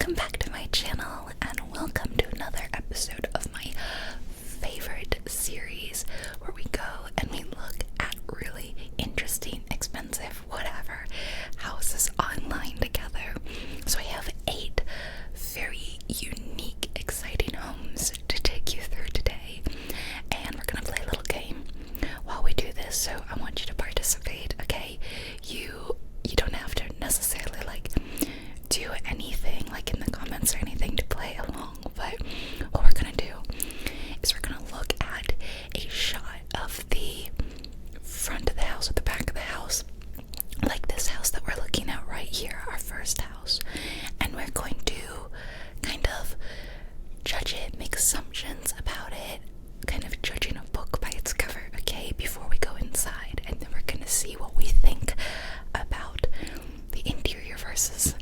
welcome back to my channel and welcome to another episode of my favorite series where we go and we look at really interesting, expensive, whatever houses online together. So I have 8 very unique, exciting homes to take you through today, and we're gonna play a little game while we do this, so I want you to participate, okay? You don't have to necessarily like do anything like in the comments or anything to play along, but what we're gonna do is we're gonna look at a shot of the front of the house or the back of the house, like this house that we're looking at right here, our first house, and we're going to kind of judge it, make assumptions about it, kind of judging a book by its cover, okay, before we go inside, and then we're gonna see what we think about the interior versus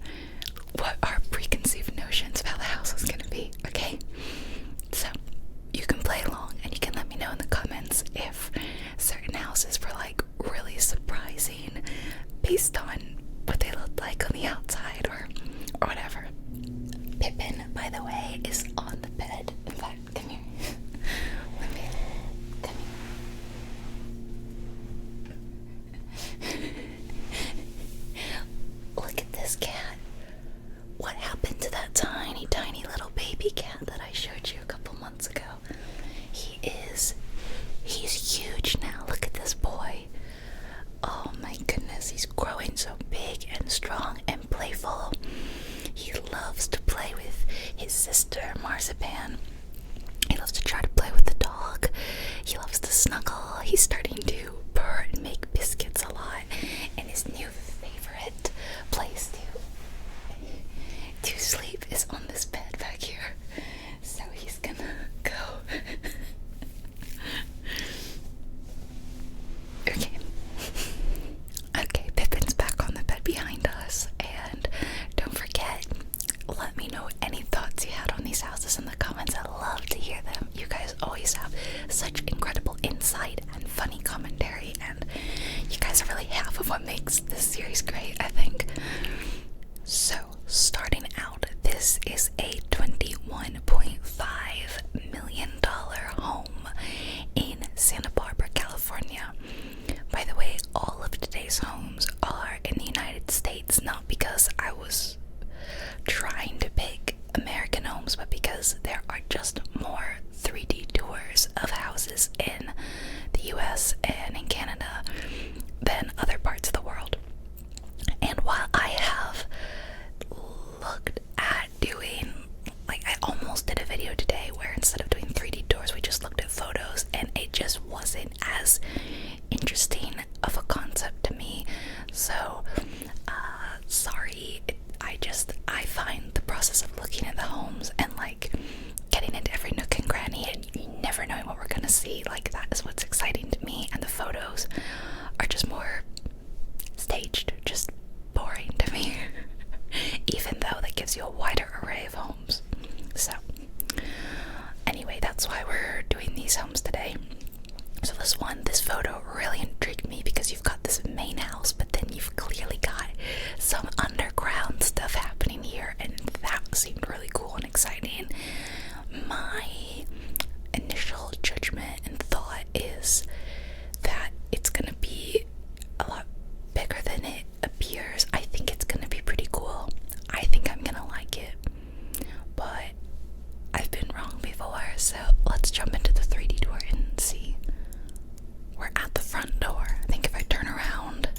what our preconceived notions of how the house is gonna be, okay? So you can play along and you can let me know in the comments if certain houses were like really surprising based on what they looked like on the outside or whatever. Pippin, by the way, is on the bed. In fact, come here. Come here. Look at this cat. What happened to that tiny, tiny little baby cat that I showed you a couple months ago? He's huge now. Look at this boy. Oh my goodness, he's growing so big and strong and playful. He loves to play with his sister, Marzipan. He loves to try to play with the dog. He loves to snuggle. He's starting to purr and make biscuits a lot. And his new favorite place to sleep is on this bed back here. So he's gonna go. Okay, Pippin's back on the bed behind us, and don't forget, let me know any thoughts you had on these houses in the comments. I love to hear them. You guys always have such incredible insight and funny commentary, and you guys are really half of what makes this series great, I think. So, starting out, this is a $21.5 million home in Santa Barbara, California. By the way, all of today's homes are in the United States, not because I was trying to pick American homes, but because there are just more 3D tours of houses in the US and in Canada than other parts of the world. And while I have looked at doing, like, I almost did a video today where instead of doing 3D tours, we just looked at photos, and it just wasn't as interesting of a concept to me. So, sorry. I find the process of looking at the homes and like getting into every nook and cranny and you never knowing what we're gonna see, like, that is what's exciting to me, and the photos are just more staged, just boring to me. Even though that gives you a wider array of homes. So anyway, that's why we're doing these homes today. So this photo really intrigued me because you've got this main house, but then you've clearly got some underground stuff happening here, and that seemed really cool and exciting. My initial judgment and thought is that it's gonna be a lot bigger than it appears. I think it's gonna be pretty cool. I think I'm gonna like it, but I've been wrong before, so let's jump into the 3D tour and see. We're at the front door. I think if I turn around,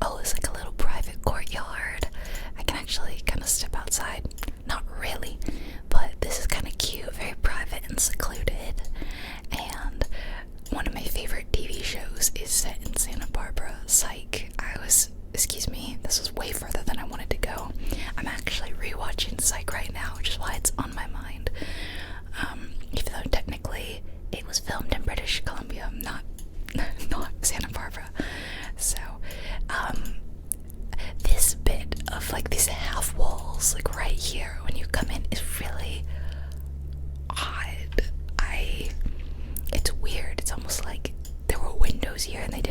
oh, it's like a little private courtyard. I can actually kind of step outside. Not really, but this is kind of cute, very private and secluded. And one of my favorite TV shows is set in Santa Barbara, Psych. Excuse me, this was way further than I wanted to go. I'm actually rewatching Psych right now, which is why it's on my mind. Even though technically it was filmed in British Columbia, not Santa Barbara. So, this bit of like these half walls, like right here when you come in, is really odd. It's weird. It's almost like there were windows here and they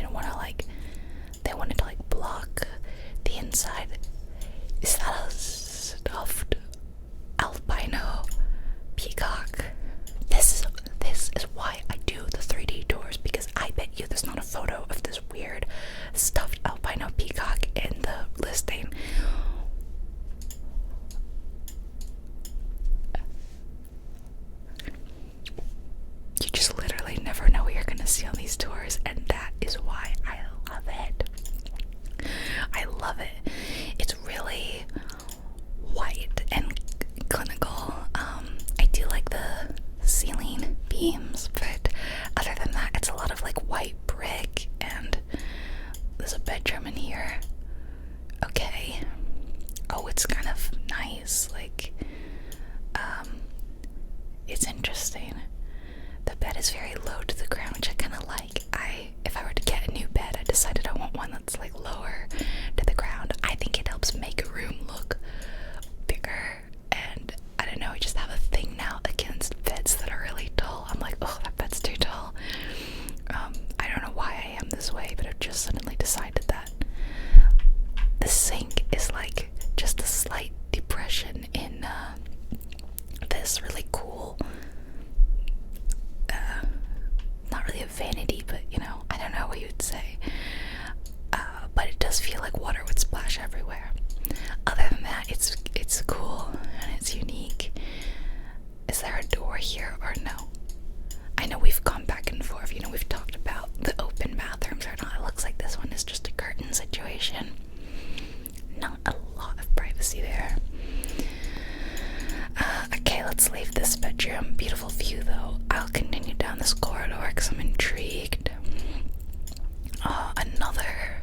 wanted to block the inside. Is that a stuffed nice. Like, it's interesting. The bed is very low to the ground, which I kind of like. If I were to get a new bed, I decided I want one that's like lower to the ground. I think it helps make a room look bigger, and I don't know, I just have a thing now against beds that are really tall. I'm like, oh, that bed's too tall. I don't know why I am this way, but I've just suddenly decided that. The sink is like just a slight depression in this really cool, not really a vanity, but you know, I don't know what you would say. But it does feel like water would splash everywhere. Other than that, it's cool and it's unique. Is there a door here or no? I know we've gone back and forth, you know, we've talked about the open bathrooms or not. It looks like this one is just a curtain situation. Not a lot of privacy there. Okay, let's leave this bedroom. Beautiful view though. I'll continue down this corridor because I'm intrigued. Another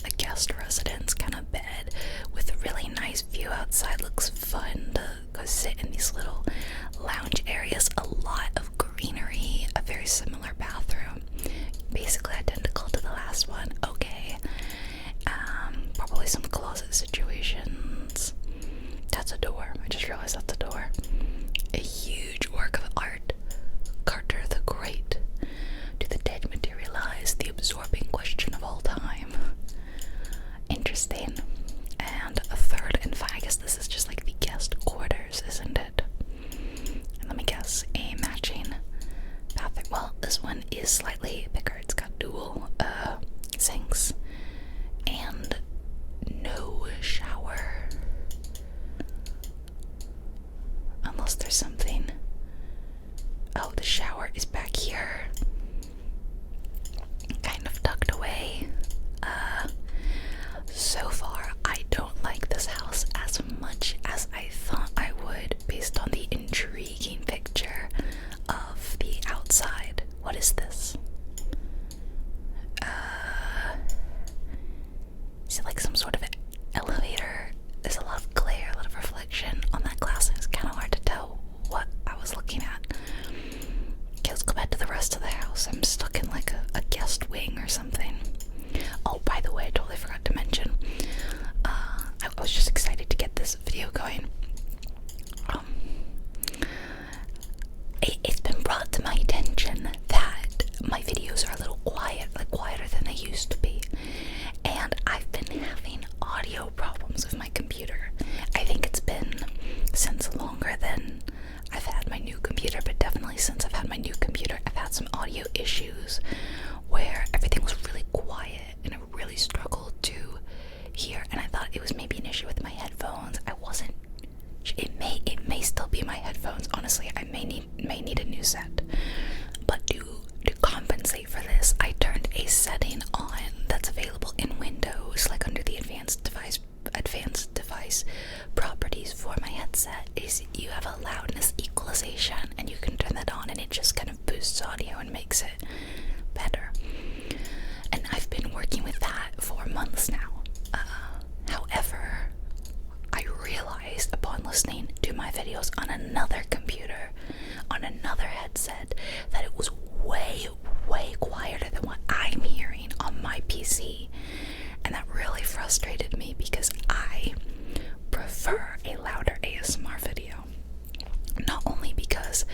a guest residence kind of bed with a really nice view outside. Looks fun to go sit in these little lounge areas. A lot of greenery, a very similar bathroom, basically identical to the last one. Okay, probably some closet situations. That's a door. I just realized that's a door. A huge work of art. Carter the Great. Do the dead materialize? The absorbing question of all time. Interesting. And a third, and I guess this is just like the guest quarters, isn't it? And let me guess, a matching bathroom. Well, this one is slightly bigger. It's got dual sinks and no shower. Unless there's something. Oh, the shower is back here. Kind of tucked away. So far, I don't like this house as much as I thought I would based on the intriguing picture of the outside. What is this? Is it like some sort of elevator? There's a lot of glare, a lot of reflection on that glass, and it's kind of hard to tell what I was looking at. Okay, let's go back to the rest of the house. I'm stuck in like a guest wing or something. Oh, by the way, I totally forgot to mention, I was just excited to get this video going. It's been brought to my attention that my videos are a little quiet, like quieter than they used to be. And I've been having audio problems with my computer. I think it's been since longer than I've had my new computer, but definitely since I've had my new computer, I've had some audio issues where everything was really quiet and I really struggled to hear. And I thought it was maybe an issue with my headphones. I wasn't. It may still be my headphones. Honestly, I may need a new set. But to compensate for this, I turned a setting on that's available in Windows, like under the advanced device properties for my headset. Is you have a loudness equalization, and you can turn that on, and it just kind of boosts audio and makes it better. And I've been working with that for months now. However, I realized upon listening to my videos on another computer, on another headset, that it was way quieter than what I'm hearing on my PC. And that really frustrated me because I prefer a louder ASMR video. Not only because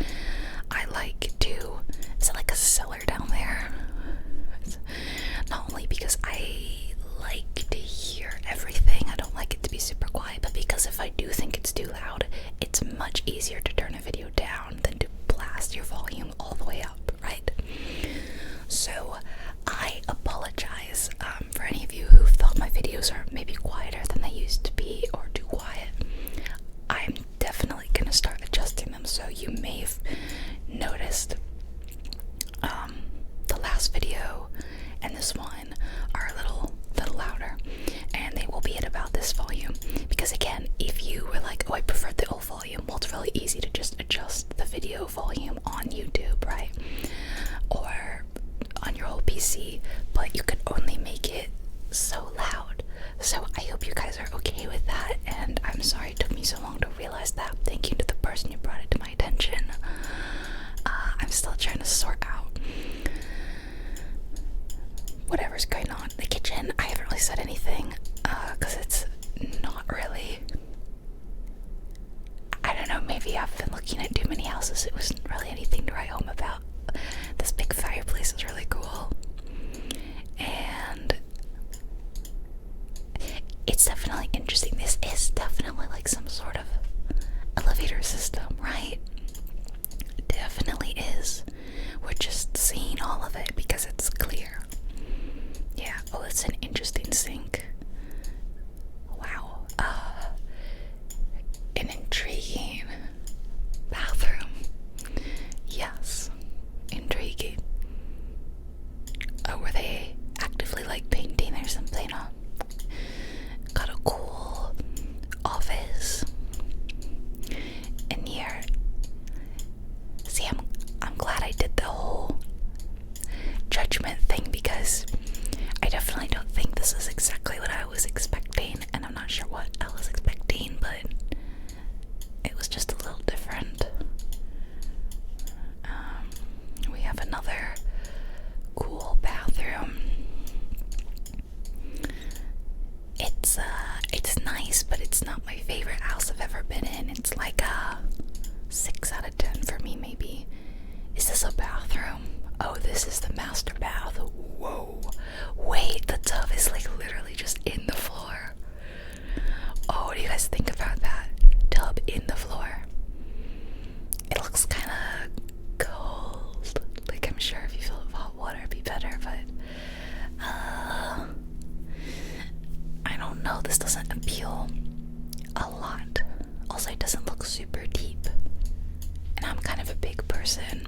I like to... Is it like a cellar down there? Not only because I like to hear everything, I don't like it to be super quiet, but because if I do think it's too loud, it's much easier to turn a video down than to blast your volume all the way up, right? So I apologize for any of you who thought my videos are maybe quieter than they used okay with that, and I'm sorry it took me so long to realize that. Thank you to the person who brought it to my attention. I'm still trying to sort out whatever's going on in the kitchen. I haven't really said anything, because it's not really, I don't know, maybe I've been looking at too many houses. It wasn't really anything to write home about. This big fireplace is really cool, and it's definitely interesting. This is definitely like some sort of elevator system, right? It definitely is. We're just seeing all of it because it's clear. Yeah, oh, it's an interesting sink. Wow. An intriguing bathroom. Yes, intriguing. Oh, were they actively like painting or something? Got a cool office in here. See, I'm glad I did the whole judgment thing, because I definitely don't think this is exactly what I was expecting, and I'm not sure what I was expecting, but it was just a little different. We have another cool bathroom. It's nice, but it's not my favorite house I've ever been in. It's like a 6 out of 10 for me, maybe. Is this a bathroom? Oh, this is the master bath. Whoa. Wait, the tub is like literally just in the floor. Oh, what do you guys think about that? Tub in the floor. It looks kind of cold. Like, I'm sure if you fill it with hot water it'd be better, but I don't know. This doesn't appeal a lot. Also, it doesn't look super deep, and I'm kind of a big person,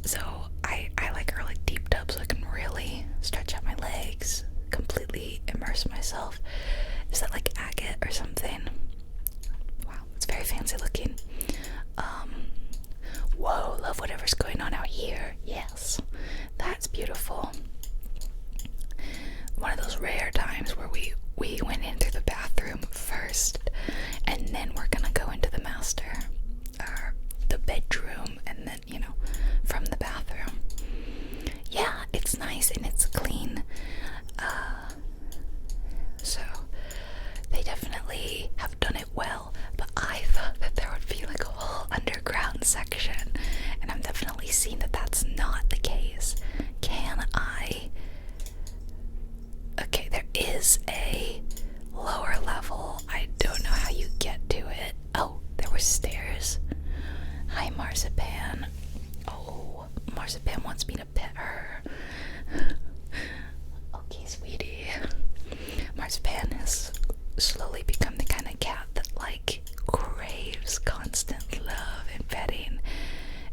so I like really deep tubs so I can really stretch out my legs, completely immerse myself. Is that like agate or something? Wow, it's very fancy looking. Whoa, love whatever's going on out here. Yes, that's beautiful. One of those rare times where we went into the bathroom first, and then we're gonna go into the master, or the bedroom, and then, you know, from the bathroom. Yeah, it's nice and it's clean. So they definitely have done it well, but I thought that there would be like a whole underground section, and I'm definitely seeing that that's not the case. Can I? Okay, there is a lower level. I don't know how you get to it. Oh, there were stairs. Hi, Marzipan. Oh, Marzipan wants me to pet her. Okay, sweetie. Marzipan has slowly become the kind of cat that, like, craves constant love and petting.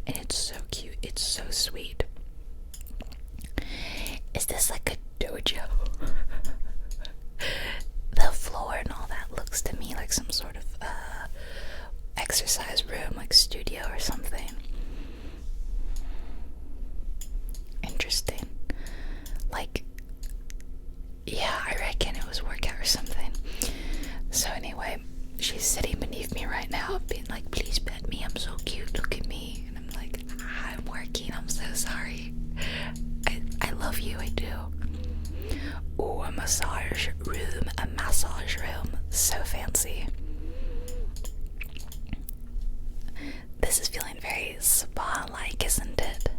And it's so cute. It's so sweet. Is this like a dojo? The floor and all that looks to me like some sort of exercise room, like studio or something. Interesting. Like, yeah, I reckon it was workout or something. So anyway, she's sitting beneath me right now, being like, please pet me, I'm so cute, look at me. And I'm like, I'm working, I'm so sorry. I love you, I do. Ooh, a massage room, so fancy. This is feeling very spa-like, isn't it?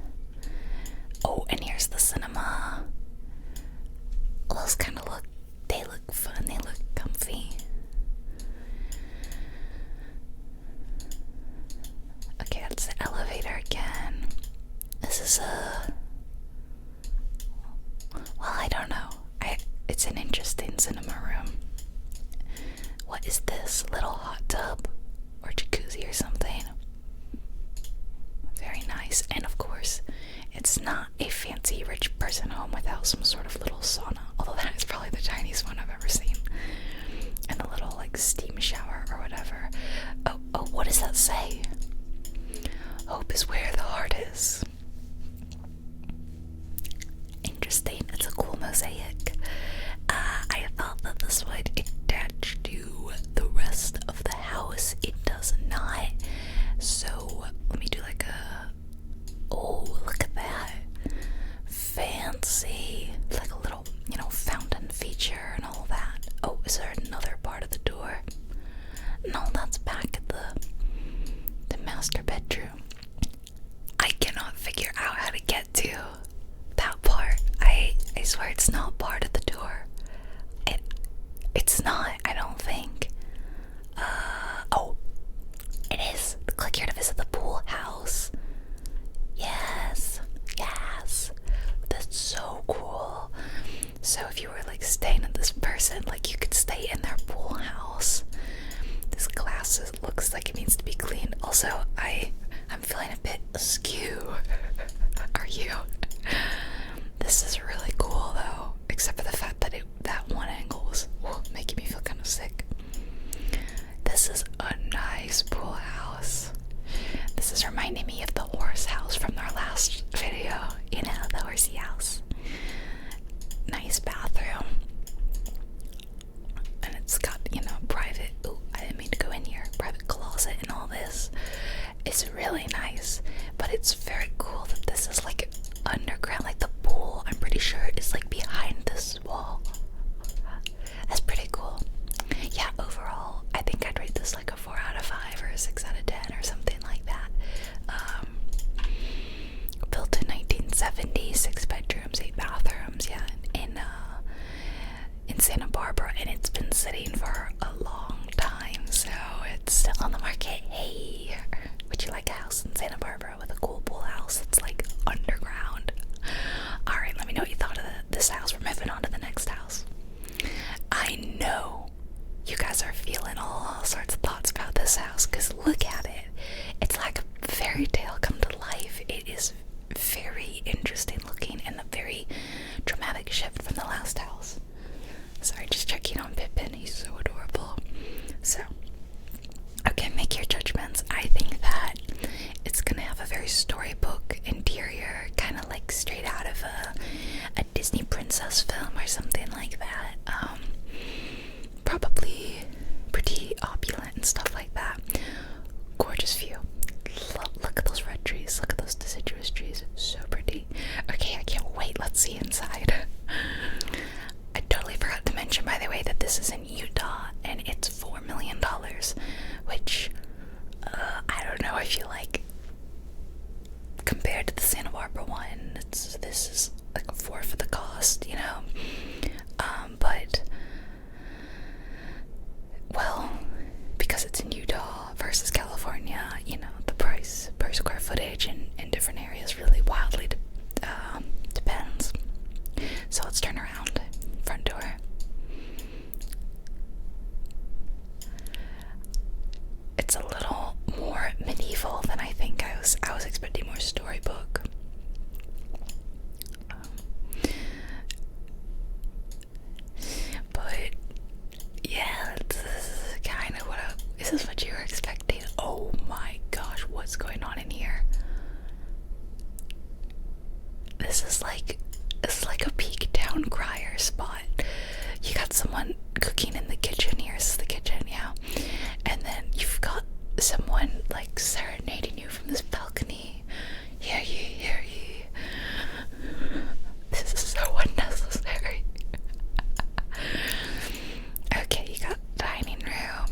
Oh, and here's the cinema. Those kind of they look fun, they look comfy. Okay, that's the elevator again. This is well, I don't know. It's an interesting cinema room. What is this? Little hot tub or jacuzzi or something? Very nice. And of course, it's not a fancy rich person home without some sort of little sauna. Although that is probably the tiniest one I've ever seen. And a little like steam shower or whatever. Oh, what does that say? Hope is where the heart is. Interesting. It's a cool mosaic. I thought that this would another part of the door? No, that's back at the master bedroom. I cannot figure out how to get to that part. I swear it's not part of the door. It's not, I don't think. Oh, it is. Click here to visit the pool house. Yes, yes. That's so cool. So if you were like staying at this person, like you could stay in their pool house. This glass looks like it needs to be cleaned. Also, I'm feeling a bit askew. Are you? This is really cool though, except for the fact that that one angle was making me feel kind of sick. This is a nice pool house. This is reminding me of the horse house from our last video. You know, the horsey house. Nice bathroom. And it's got, you know, private, I didn't mean to go in here, private closet and all this. It's really nice, but it's very cool that this is like underground, like the pool, I'm pretty sure is like behind this wall. That's pretty cool. Yeah, overall, I think I'd rate this like a 4 out of 5 or a 6 out of 10 or something like that. Built in 1970, 6 bedrooms, 8 bathrooms, yeah, in Santa Barbara, and it's been sitting for a long time, so it's still on the market. Hey, would you like a house in Santa Barbara with a cool pool house that's like underground? Alright, let me know what you thought of this house. We're moving on to the next house. I know you guys are feeling all sorts of thoughts about this house, because look at it. It's like a fairy tale come to life. It is very interesting looking and a very dramatic shift from the last house. Sorry, just checking on Pippin. He's so adorable. So, okay, make your judgments. I think that it's gonna have a very storybook interior, kind of like straight out of a Disney princess film or something like that. Probably pretty opulent and stuff like that. Gorgeous view. Look at those red trees. Look at those deciduous trees. So pretty. Okay, I can't wait. Let's see inside. I totally forgot to mention, by the way, that this is in Utah and it's $4 million, which I don't know. I feel like compared to the Santa Barbara one, this is like a fourth of the cost, you know. But well, because it's in Utah versus California, you know, the price per square footage in different areas really wildly depends. So let's turn around. Front door. It's a little more medieval than I think. I was expecting more storybook. But yeah, this is kind of is this what you were expecting? Oh my gosh, what's going on in here? This is like a peak town crier spot. You got someone cooking in the kitchen. Here's the kitchen, yeah. And then you've got someone like serenading you from this balcony. Hear ye, hear ye. This is so unnecessary. Okay, you got dining room.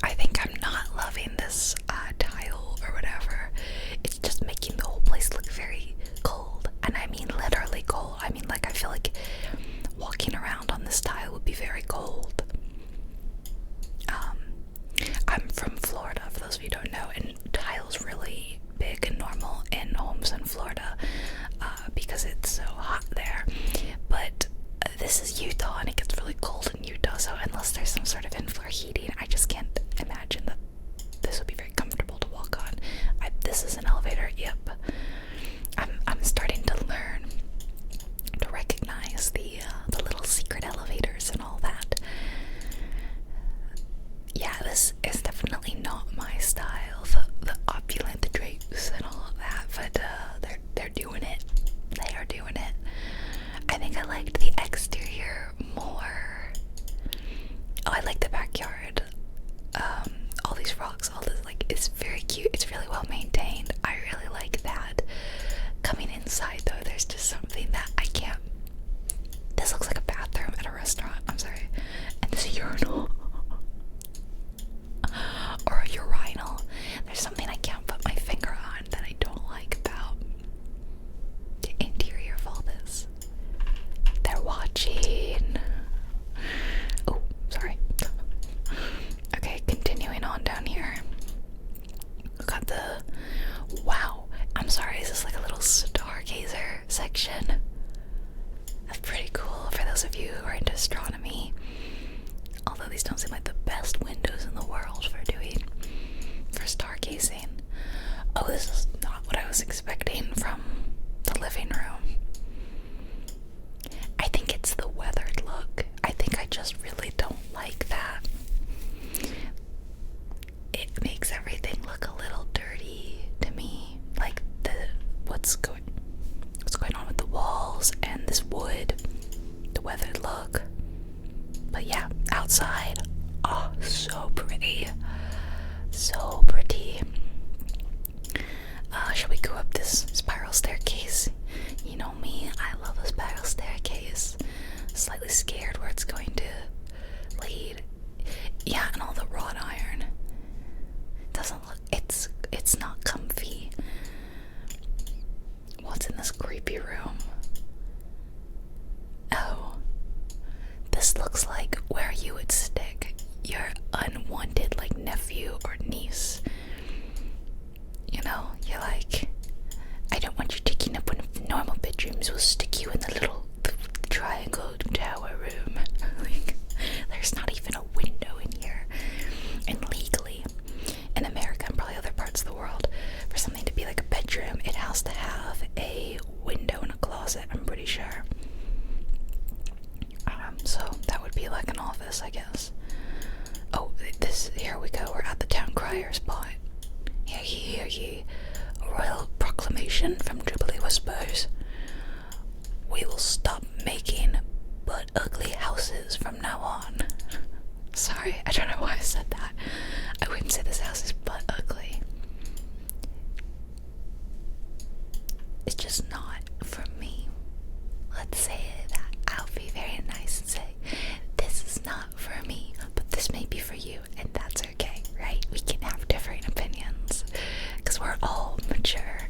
I think I'm not loving this tile or whatever. It's just making the whole place look very cold. And I mean literally cold. I mean, like, I feel like walking around on this tile would be very cold. I'm from Florida, for those of you who don't know, and tile's really big and normal in homes in Florida because it's so hot there. But this is Utah and it gets really cold in Utah, so unless there's some sort of in-floor heating, I just can't imagine that this would be very comfortable to walk on. This is an elevator, yep. I'm starting to learn to recognize the little secret elevators and all that. Yeah, this is definitely not my style, the opulent, the drapes and all of that, but they're doing it. They are doing it. I think I liked the exterior more. Oh, I like the backyard. All these rocks, all this, like, it's very cute. It's really well maintained. I really like that. Coming inside though, there's just something that I can't. This looks like a bathroom at a restaurant, I'm sorry. And this urinal. Or a urinal. There's something I can't put my finger on that I don't like about the interior of all this. They're watching. Oh, sorry. Okay, continuing on down here. We got the, wow, I'm sorry, is this like a little stargazer section? That's pretty cool for those of you who are into astronomy. Although these don't seem like the best windows in the world for stargazing. Oh, this is not what I was expecting from the living room. I think it's the weathered look. I think I just really don't like that. It makes everything look a little dirty to me. Like what's going on with the walls and this wood, the weathered look. But yeah, outside, oh, so pretty. So pretty. Should we go up this spiral staircase? You know me, I love a spiral staircase. Slightly scared where it's going to lead. Yeah, and all the wrought iron. Doesn't look, it's not comfy. What's in this creepy room? Oh, this looks like where you would stick your unwanted like nephew or niece. You know, you're like, I don't want you taking up one of the normal bedrooms, we'll stick you in the little triangle tower room. Like, there's not even a window in here. And legally, in America and probably other parts of the world, for something to be like a bedroom, it has to have a window and a closet, I'm pretty sure. So that would be like an office, I guess. Oh, here we go, we're at the town crier spot. Hear ye, a royal proclamation from JubileeWhispers. We will stop making but ugly houses from now on. Sorry, I don't know why I said that. I wouldn't say this house is but ugly. It's just not for me. Let's say that. I'll be very nice and say, this is not for me, but this may be for you, and that's okay, right? We can have different opinions, because we're all mature,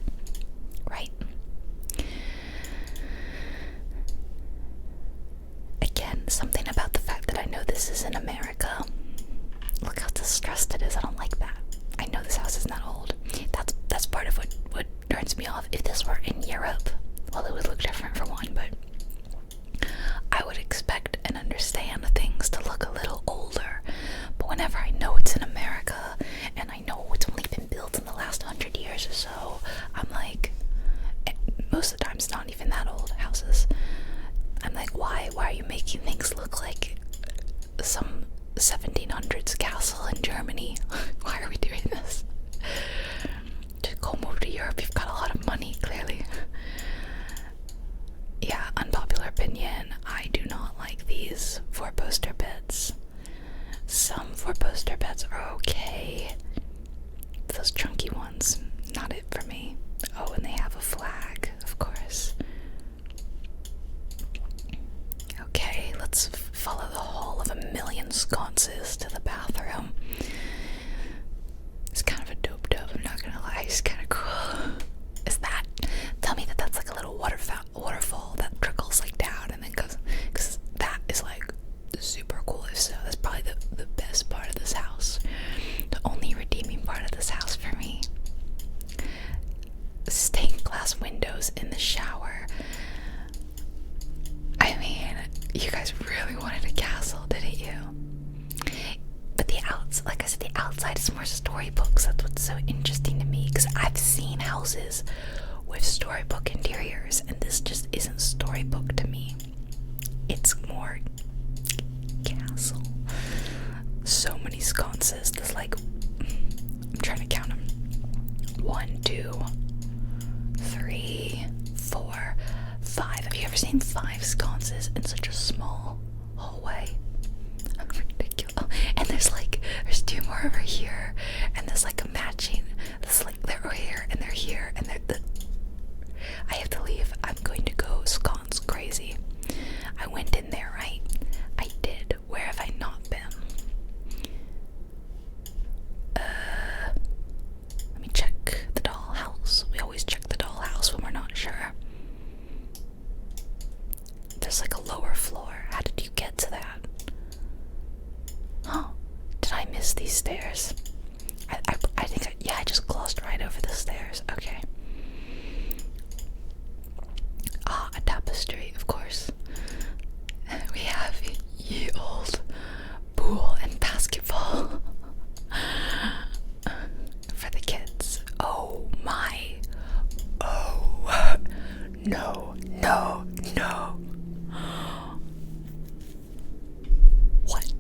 right? Again, something about the fact that I know this is in America. Look how distressed it is. I don't like that. I know this house is not old. That's part of what turns me off. If this were in Europe, well, it would look different for one, but I would expect and understand things to look a little older. But whenever I know it's in America and I know it's only been built in the last 100 years or so, I'm like, most of the time it's not even that old houses. I'm like, why are you making things look like some 1700s castle in Germany? Why are we doing this? Just go move to Europe, you've got a lot of money, clearly. Yeah, unpopular opinion, I do not like these 4-poster beds. Some 4-poster beds are okay. Those chunky ones, not it for me. Oh, and they have a flag, of course. Okay, let's follow the hall of a million sconces to the bathroom. It's kind of a dope, I'm not gonna lie, it's kind of cool. Is that, tell me that's like a little waterfall that trickles like down and then goes, because that is like super cool. If so, that's probably the best part of this house. The only redeeming part of this house for me. Stained glass windows in the shower. I mean, you guys really wanted a castle, didn't you? But like I said, the outside is more storybooks. That's what's so interesting to me, because I've seen houses with storybook interiors, and this just isn't storybook to me. It's more castle. So many sconces. There's like, I'm trying to count them. 1, 2, 3, 4, 5. Have you ever seen 5 sconces in such a small hallway? Ridiculous. And there's 2 more over here, and there's like a matching. There's like they're over here, and they're here, and I have to leave. I'm going to go sconce crazy. I went in there, right? it's these stairs. I think, yeah, I just glossed right over the stairs. Okay. Ah, a tapestry, of course. We have ye old pool and basketball for the kids. Oh my. Oh. No, no, no. What?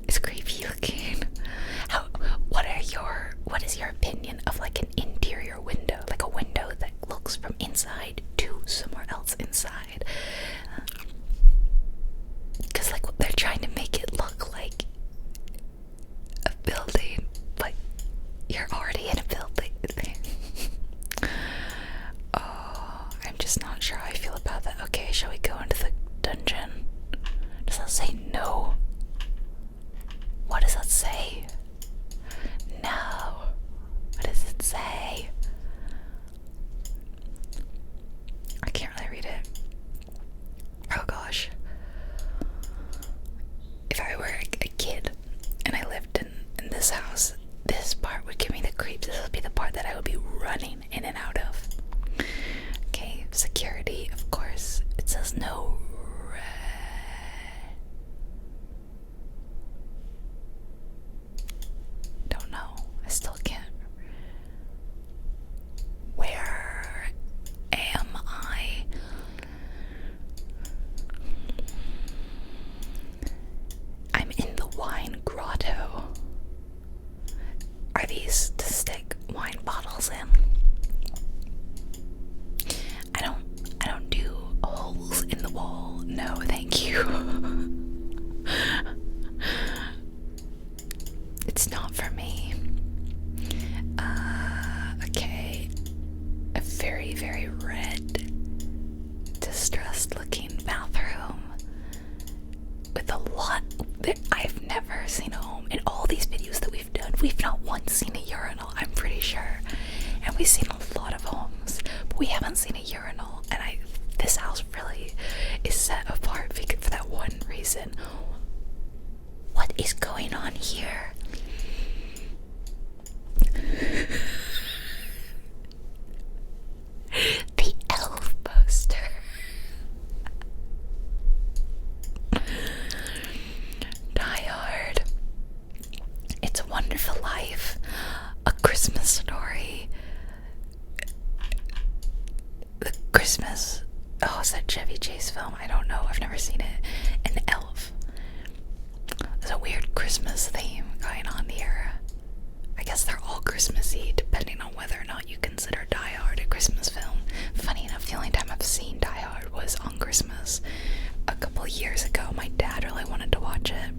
It's creepy looking. What is your opinion of like an interior window? Like a window that looks from inside to somewhere else inside? Because like they're trying to make it look like a building, but you're already in a building. Oh, I'm just not sure how I feel about that. Okay, shall we go into the dungeon? Does that say no? What does that say? No. What does it say? I can't really read it. Oh gosh. If I were a kid and I lived in this house, this part would give me the creeps. This would be the part that I would be running in and out of. Okay, security, of course. It says no. Don't know. I still can't. Where am I? I'm in the wine grotto. Are these to stick wine bottles in? I don't do holes in the wall. No, thank you. It's not for me. Okay. A very, very red, distressed looking bathroom with a lot. I've never seen a home in all these videos that we've done. We've not once seen a urinal, I'm pretty sure. And we've seen a lot of homes, but we haven't seen a urinal. And this house really is set apart for that one reason. What is going on here? The elf poster. Die Hard. It's a Wonderful Life. A Christmas Story. The Christmas. Oh, is that Chevy Chase film? I don't know. I've never seen it. An Elf. There's a weird Christmas theme going on here. I guess they're all Christmassy, depending on whether or not you consider Die Hard a Christmas film. Funny enough, the only time I've seen Die Hard was on Christmas. A couple years ago, my dad really wanted to watch it.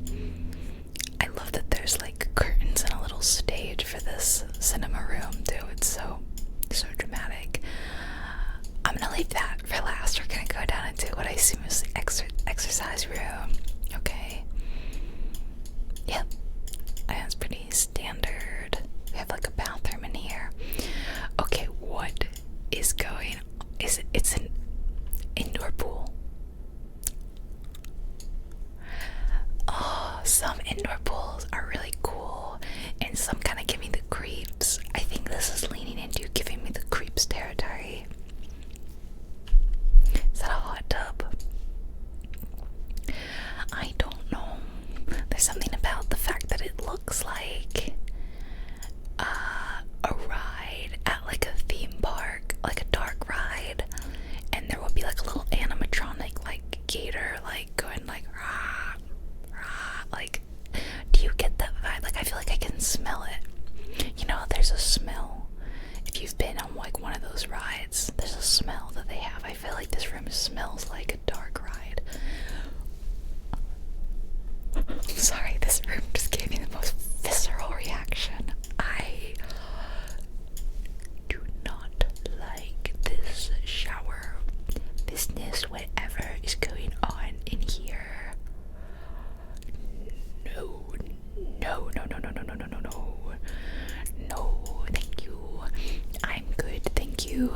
I love that there's like curtains and a little stage for this cinema room too. It's so dramatic. I'm gonna leave that for last. We're gonna go down into what I assume is the exercise room. Okay. Yep. That's pretty standard. We have like a bathroom in here. Okay, what is going on? It's an indoor pool. Oh, some indoor pools are really cool, and some kind of give me the creeps. I think this is leaning into giving me the creeps territory. Is that a hot tub? I don't know. There's something about the fact that it looks like a ride at like a theme park, like a dark ride, and there will be like a little animatronic like gator like going like rah, rah. Like, do you get that vibe? Like, I feel like I can smell it. You know, there's a smell. If you've been on like one of those rides, there's a smell that they have. I feel like this room smells like a dark ride. Sorry, this room just gave me the most visceral reaction. I do not like this shower business, whatever is going on in here. No, no, no, no, no, no, no, no, no, no. No, thank you. I'm good, thank you.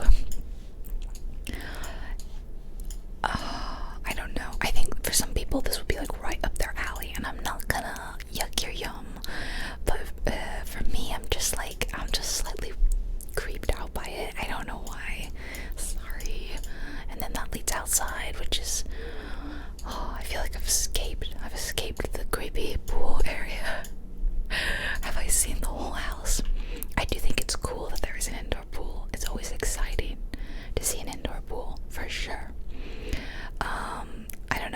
I don't know. I think for some people this would be like right up their alley, and I'm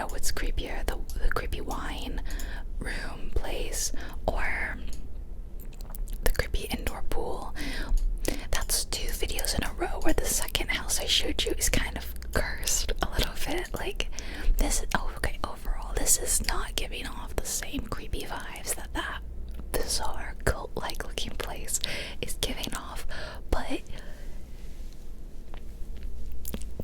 know what's creepier, the creepy wine room place or the creepy indoor pool. That's 2 videos in a row where the second house I showed you is kind of cursed a little bit. Like this, oh okay, overall this is not giving off the same creepy vibes that bizarre cult-like looking place is giving off, but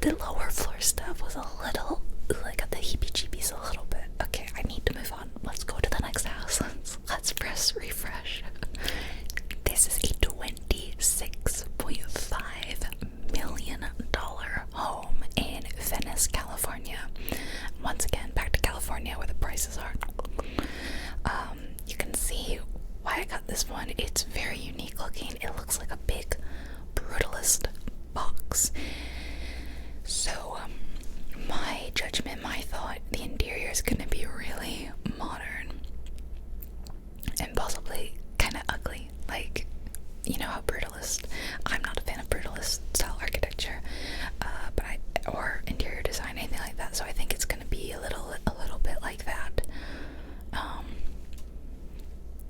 the lower floor stuff was a little, like, the heebie-jeebies a little bit. Okay, I need to move on. Let's go to the next house. Let's press refresh. This is a $26.5 million home in Venice, California. Once again, back to California where the prices are. You can see why I got this one. It's very unique looking. It looks like a big brutalist box. So, my judgment, my thought, the interior is gonna be really modern and possibly kind of ugly. Like, you know how brutalist, I'm not a fan of brutalist style architecture, or interior design, anything like that, so I think it's gonna be a little bit like that.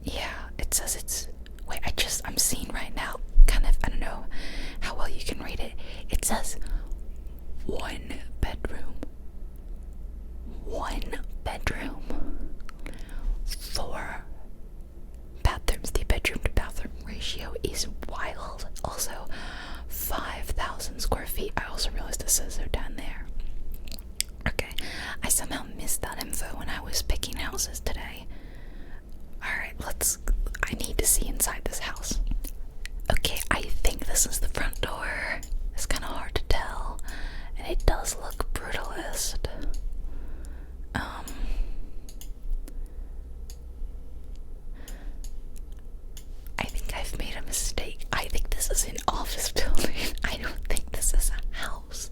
Yeah, it says it's, wait, I'm seeing right now, kind of, I don't know how well you can read it. It says 1 bedroom, 4 bathrooms. The bedroom to bathroom ratio is wild. Also, 5,000 square feet. I also realized it says so down there. Okay, I somehow missed that info when I was picking houses today. Alright, I need to see inside this house. Okay, I think this is the front door. It's kind of hard to tell. And it does look brutalist. I think I've made a mistake. I think this is an office building. I don't think this is a house.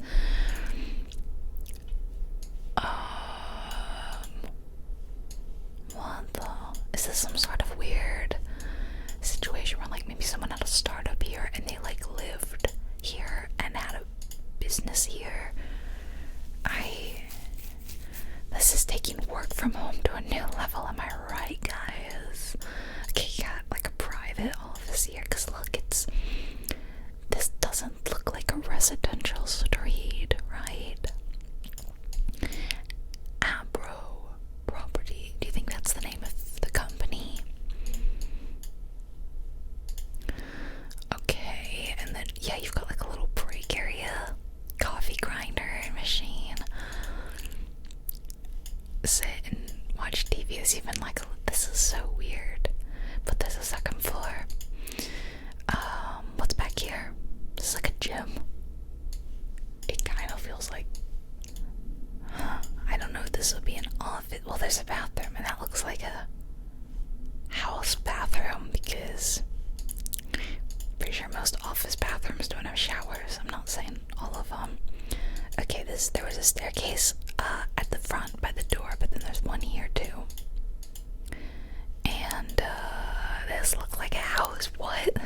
What the? Is this some sort of weird situation where, like, maybe someone had a startup here and they, like, lived here and had a business here? This is taking work from home to a new level, am I right, guys? Okay, yeah, like a private office here, because look, this doesn't look like a residential street, right? Abro Property, do you think that's the name of the company? Okay, and then, yeah, you've got like a little break area, coffee grinder machine. Sit and watch TV is even like, this is so weird, but there's a second floor. What's back here? This is like a gym. It kind of feels like, I don't know if this would be an office. Well, there's a bathroom and that looks like a house bathroom because pretty sure most office bathrooms don't have showers. I'm not saying all of them. Okay, there was a staircase at the front by the door, but then there's one here too. And this looked like a house. What?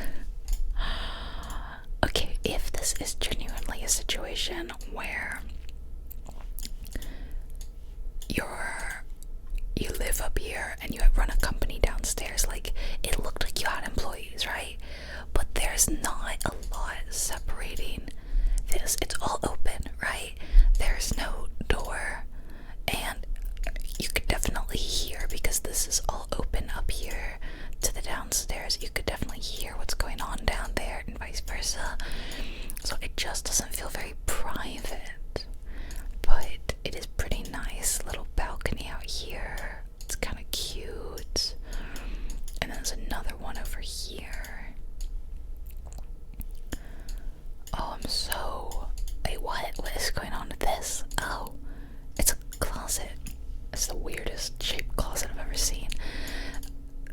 Okay, if this is genuinely a situation where you live up here and you run a company downstairs, like, it looked like you had employees, right? But there's not a lot separating this. It's all open, right? There's no door, and you could definitely hear, because this is all open up here to the downstairs, you could definitely hear what's going on down there and vice versa. So it just doesn't feel very private, but it is pretty nice. Little balcony out here, it's kind of cute. And then there's another one over here. Oh, wait, what is going on with this? Oh, it's a closet. It's the weirdest shaped closet I've ever seen.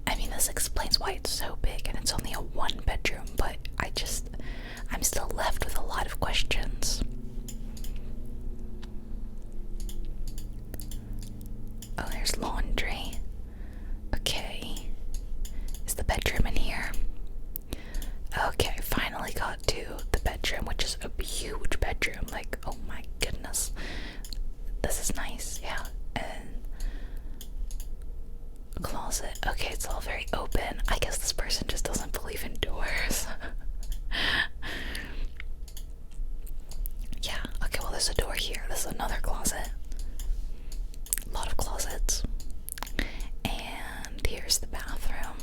I mean, this explains why it's so big and it's only a 1 bedroom, but I'm still left with a lot of questions. Oh, there's laundry. Okay. Is the bedroom in here? Okay, finally got to the bedroom, which is a huge bedroom. Like, oh my goodness. This is nice, yeah. Okay, it's all very open. I guess this person just doesn't believe in doors. Yeah, okay, well, there's a door here. There's another closet. A lot of closets. And here's the bathroom.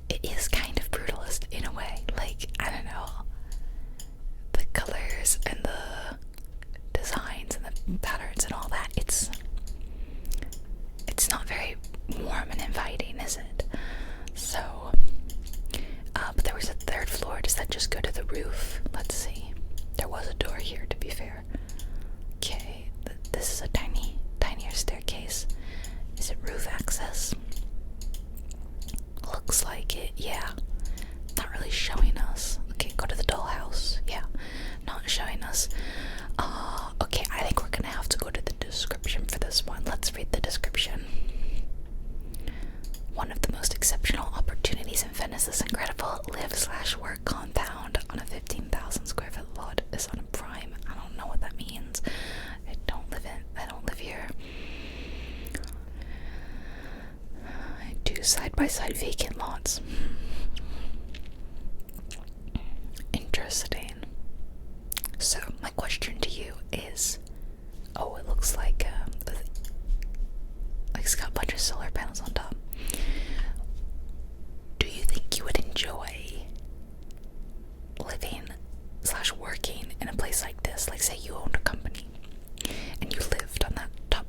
It is kind of brutalist in a way. Like, I don't know. The colors and the designs and the patterns and all that. It's not very warm and inviting, is it? So, but there was a third floor. Does that just go to the roof? Let's see. There was a door here, to be fair. Okay, this is a tinier staircase. Is it roof access? Looks like it, yeah. Not really showing us. Okay, go to the dollhouse. Yeah, not showing us. Okay, I think we're gonna have to go to the description for this one. Let's read the description. One of the most exceptional opportunities in Venice's incredible live/work compound on a 15,000 square foot lot is on a prime. I don't know what that means. I don't live here. 2 side-by-side vacant lots. Interesting. So, my question to you is, oh, it looks like it's got a bunch of solar panels on top. Do you think you would enjoy living/working in a place like this? Like, say you owned a company and you lived on that top,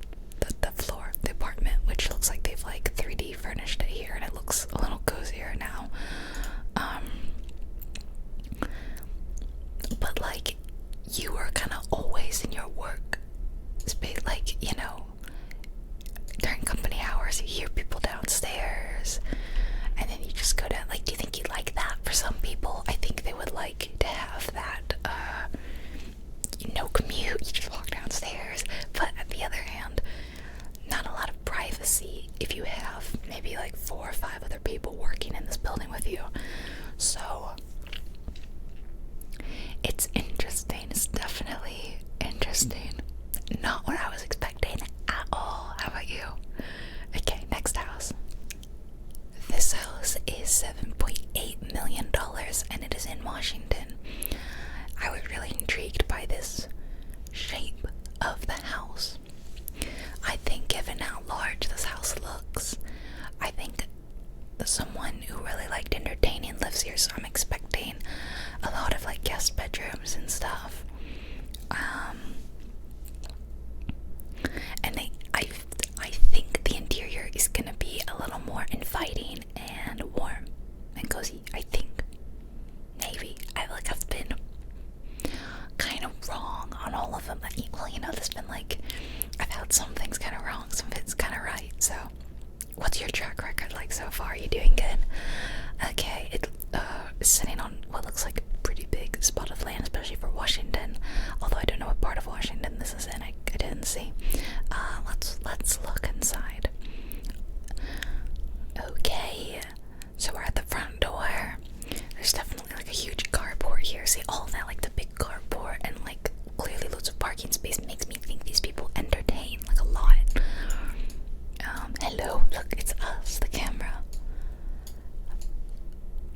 the floor, the apartment, which looks like they've like 3D furnished it here, and it looks a little cozier now. But like, you were kind of always in your work space, like, you know, during company hours, you hear people downstairs, and then you just go down. Like, do you think you'd like that? For some people, I think they would like to have that, commute, you just walk downstairs. But at the other hand, not a lot of privacy if you have maybe like 4 or 5 other people working in this building with you. So, it's interesting. It's definitely interesting. Not what I was expecting at all. How about you? Okay, next house. This house is $7.8 million and it is in Washington. I was really intrigued by this shape of the house. I think given how large this house looks, I think someone who really liked entertaining lives here, so I'm expecting a lot of like guest bedrooms and stuff. And I think the interior is gonna be a little more inviting and warm and cozy. I think maybe I've been kind of wrong on all of them. Well, you know, there's been like, I've had some things kind of wrong, some of it's kind of right. So, what's your track record like so far? Are you doing good? Okay, it's sitting on what looks like a pretty big spot of land, especially for Washington. Although I don't know what part of Washington this is in. I didn't see. Let's look inside. Okay, so we're at the front door. There's definitely like a huge carport here. See all that, like the big carport and like clearly loads of parking space makes me think these people entertain like a lot. Hello, look, it's us, the camera.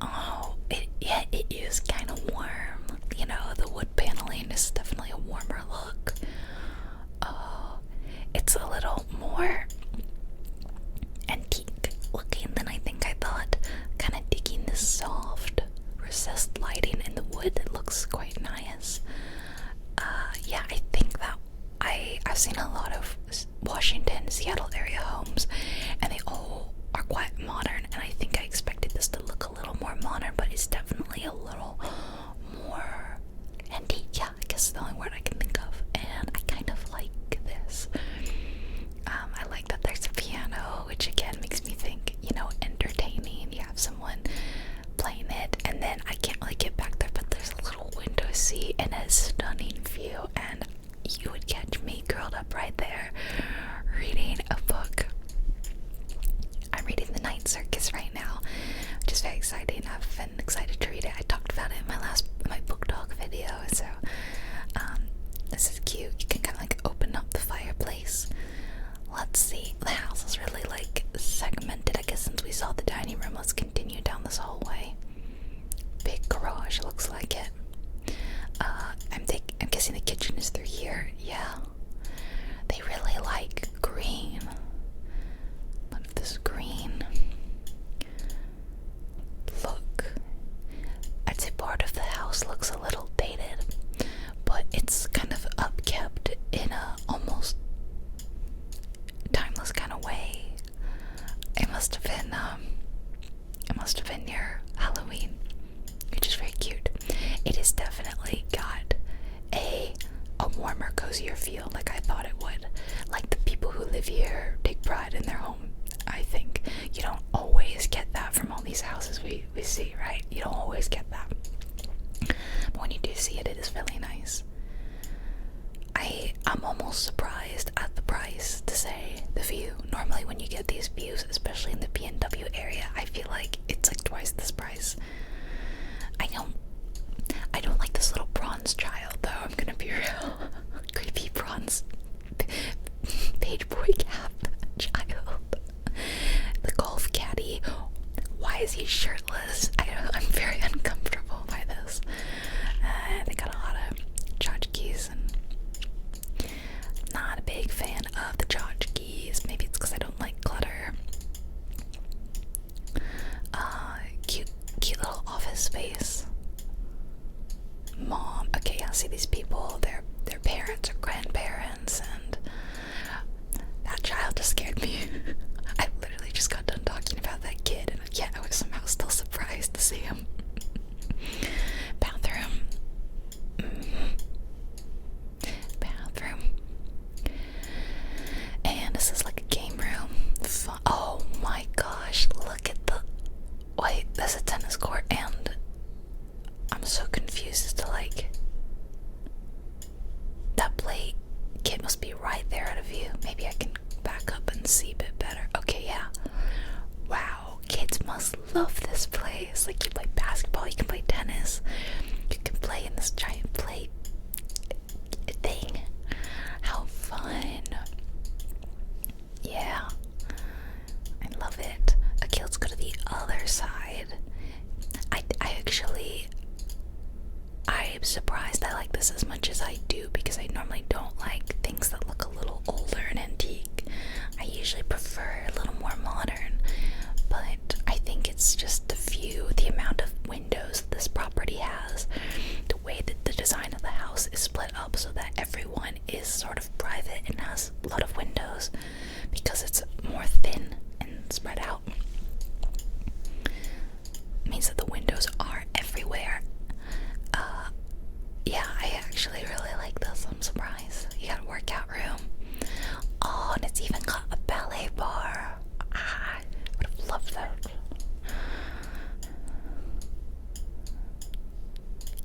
Oh, it is kind of warm. You know, the wood paneling is definitely a warmer look. Oh, it's a little more antique looking than I think I thought. Kind of digging this soft recessed lighting in the wood. It looks quite nice. Yeah, I think that I've seen a lot of Washington, Seattle area homes, and they all are quite modern, and I think I expected this to look a little more modern, but it's definitely a little more antique. Yeah, I guess the only word I can think of, and I kind of like this. I like live here take pride in their home. I think you don't always get that from all these houses we see, right? You don't always get that, but when you do see it, it is really nice. I'm almost surprised at the price, to say the view. Normally when you get these views, especially in the PNW area, I feel like it's like twice this price. I don't like this little bronze child though, I'm gonna be real. Creepy bronze page boy cap child. The golf caddy. Why is he shirtless? I'm very uncomfortable by this. They got a lot of tchotchkes, and not a big fan of the tchotchkes. Maybe it's because I don't like clutter. Cute little office space. Mom. Okay, yeah, see these people, their parents or grandparents, and that child just scared me. I literally just got done talking about that kid, and yet I was somehow still surprised to see him. Bathroom. Bathroom. And this is like a game room. Oh my gosh, look at the... Wait, there's a tennis court, and I'm so confused as to like... That play kid must be right there at a view. Maybe I can back up and see a bit better. Okay, yeah. Wow, kids must love this place. Like, you play basketball, you can play tennis, you can play in this giant play thing. How fun. Yeah, I love it. Okay, let's go to the other side. I'm surprised I like this as much as I do, because I normally don't like things that look a little older and antique. I usually prefer a little more modern, but I think it's just the view, the amount of windows this property has, the way that the design of the house is split up so that everyone is sort of private and has a lot of windows, because it's more thin and spread out. It means that the windows are everywhere. Yeah, I actually really like this. I'm surprised. You got a workout room. Oh, and it's even got a ballet bar. I would have loved that.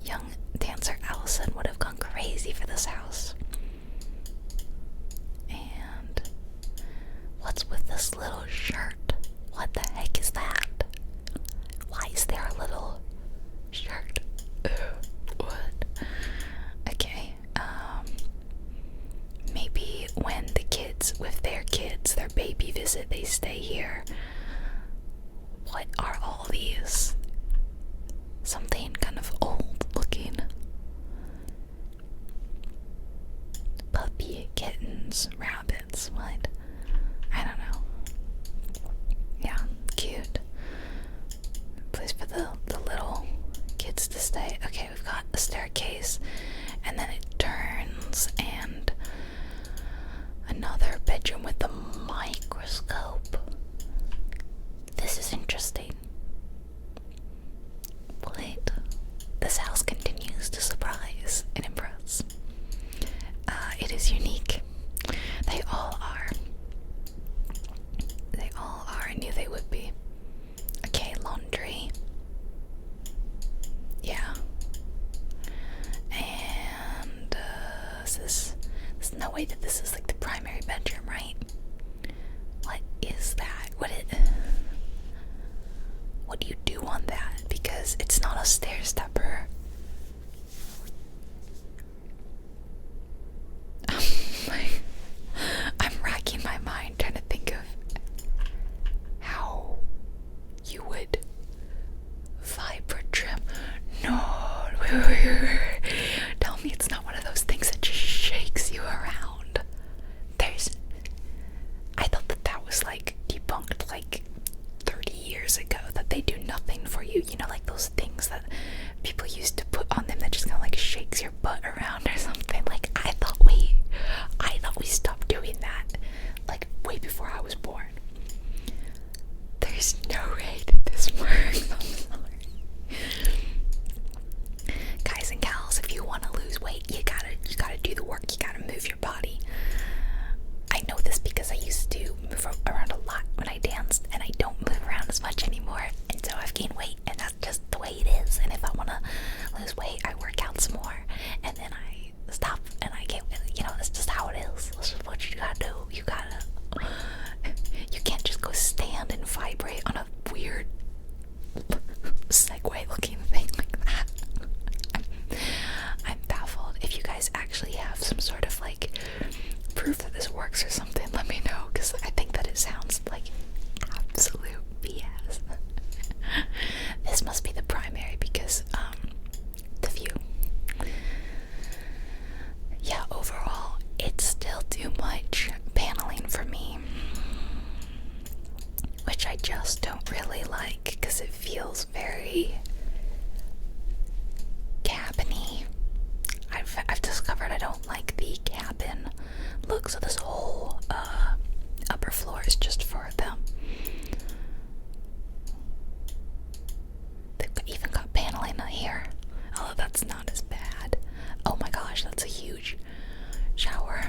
Young dancer Allison would have gone crazy for this house. And what's with this little shirt? What the heck is that? Why is there a little shirt? What? Okay, maybe when the kids, with their kids, their baby visit, they stay here. What are all these? Something kind of old looking. Puppy, kittens, rabbits, what? I don't know. Yeah, cute. Place for the little kids to stay. Okay, we've got a staircase, and then it turns, and another bedroom with a microscope. This is interesting. Wait, this house continues to surprise and impress. It is unique. They all are. They all are. I knew they would be. Okay, laundry. Yeah. And there's no way that this is like the primary bedroom, right? What is that? What do you do on that? Because it's not a stair stepper. I'm racking my mind trying to think of how you would vibrate trim. No, wait. Tell me it's not one of those things that just shakes you around. I thought that was like debunked like 30 years ago, that they do nothing for you. You know, like those things that people used to put on them that just kind of like shakes your butt around or something. Like, I thought we stopped doing that like way before I was born. There's no way that this works. I'm sorry. Guys and gals, if you want to lose weight, you gotta do the work. You gotta move your body. I know this because I used move around a lot when I danced, and I don't move around as much anymore, and so I've gained weight, and that's just the way it is. And if I want to lose weight, I work out some more, and then I stop and I get, you know, it's just how it is. That's just what you gotta do. You can't just go stand and vibrate on a weird Segway looking thing like that. I'm baffled. If you guys actually have some sort of like proof that this works or something, let me know, because I think that it sounds like absolute BS. This must be the primary because the view. Yeah, overall it's still too much paneling for me, which I just don't really like because it feels very cabin-y. I've discovered I don't like the cabin look, so this whole upper floor is just for them. They've even got paneling here, although that's not as bad. Oh my gosh, that's a huge shower.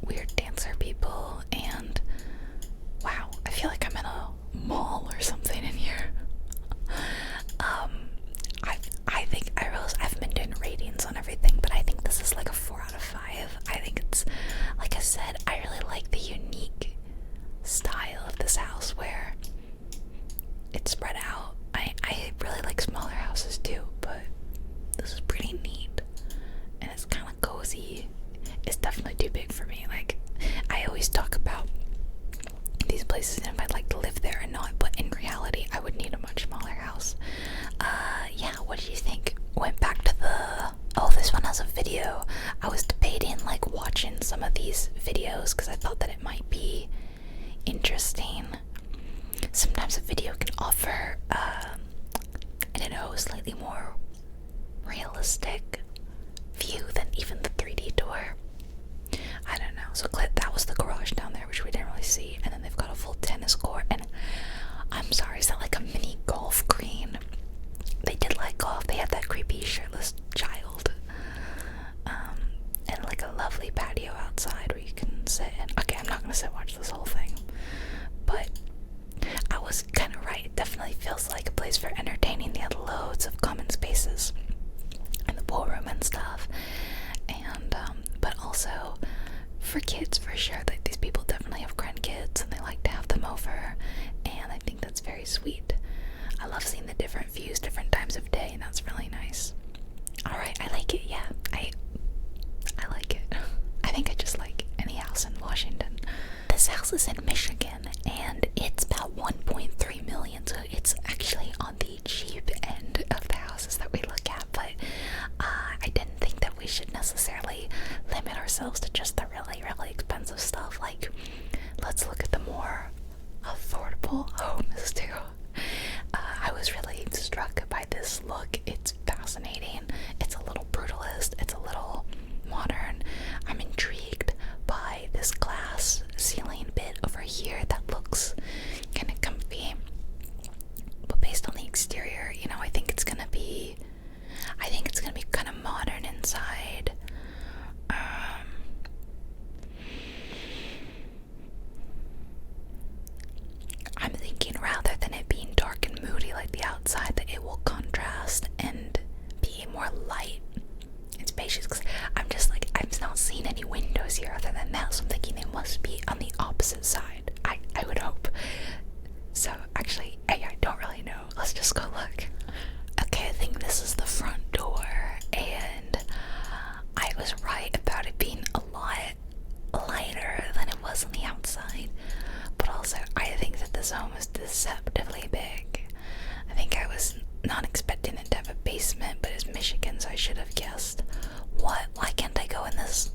Weird dancer people, and wow, I feel like I'm in a mall or something in here. I think I realize I haven't been doing ratings on everything, but I think this is like a 4 out of 5. I think it's, like I said, I really like the unique style of this house where it's spread out. I really like smaller houses too, but this is pretty neat, and it's kind of cozy. It's definitely too big for me. Like, I always talk about these places and if I'd like to live there or not, but in reality I would need a much smaller house. Yeah, what do you think? Went back to the, oh, this one has a video. I was debating like watching some of these videos because I thought that it might be interesting. Sometimes a video can offer I don't know, a slightly more realistic view than even the 3D tour. I don't know. So that was the garage down there, which we didn't really see, and then they've got a full tennis court, and I'm sorry, is that like a mini golf green? They did like golf. They had that creepy shirtless child, and like a lovely patio outside where you can sit in. Okay, I'm not gonna sit and watch this whole thing, but I was kind of right. It definitely feels like a place for entertaining. They had loads of common spaces and the pool room and stuff, and but also for kids for sure. Like, these people definitely have grandkids and they like to have them over, and I think that's very sweet. I love seeing the different views, different times of day, and that's really nice. Alright, I like it. Yeah, I like it. I think I just like any house in Washington. This house is in Michigan, and it's about 1.3 million, so it's actually on the cheap end of the houses that we look at, but I didn't think that we should necessarily limit ourselves to just the really, really expensive stuff. Like, let's look at the more affordable homes too. I was really struck by this look. It's fascinating. It's a little brutalist. It's a little modern. I'm intrigued by this glass ceiling bit over here that looks kind of comfy. But based on the exterior, you know, I think it's gonna be kind of modern inside. I'm thinking rather than it being dark and moody like the outside, that it will contrast and be more light and spacious. Because I'm just like, I've not seen any windows here other than that, so I'm thinking they must be on the opposite side. I would hope. So actually, I don't really know. Let's just go look. Okay, I think this is the front door, and I was right about it being a lot lighter than it was on the outside. But also, I think that this home is deceptively big. I think I was not expecting it to have a basement, but it's Michigan, so I should have guessed. What? Why can't I go in this?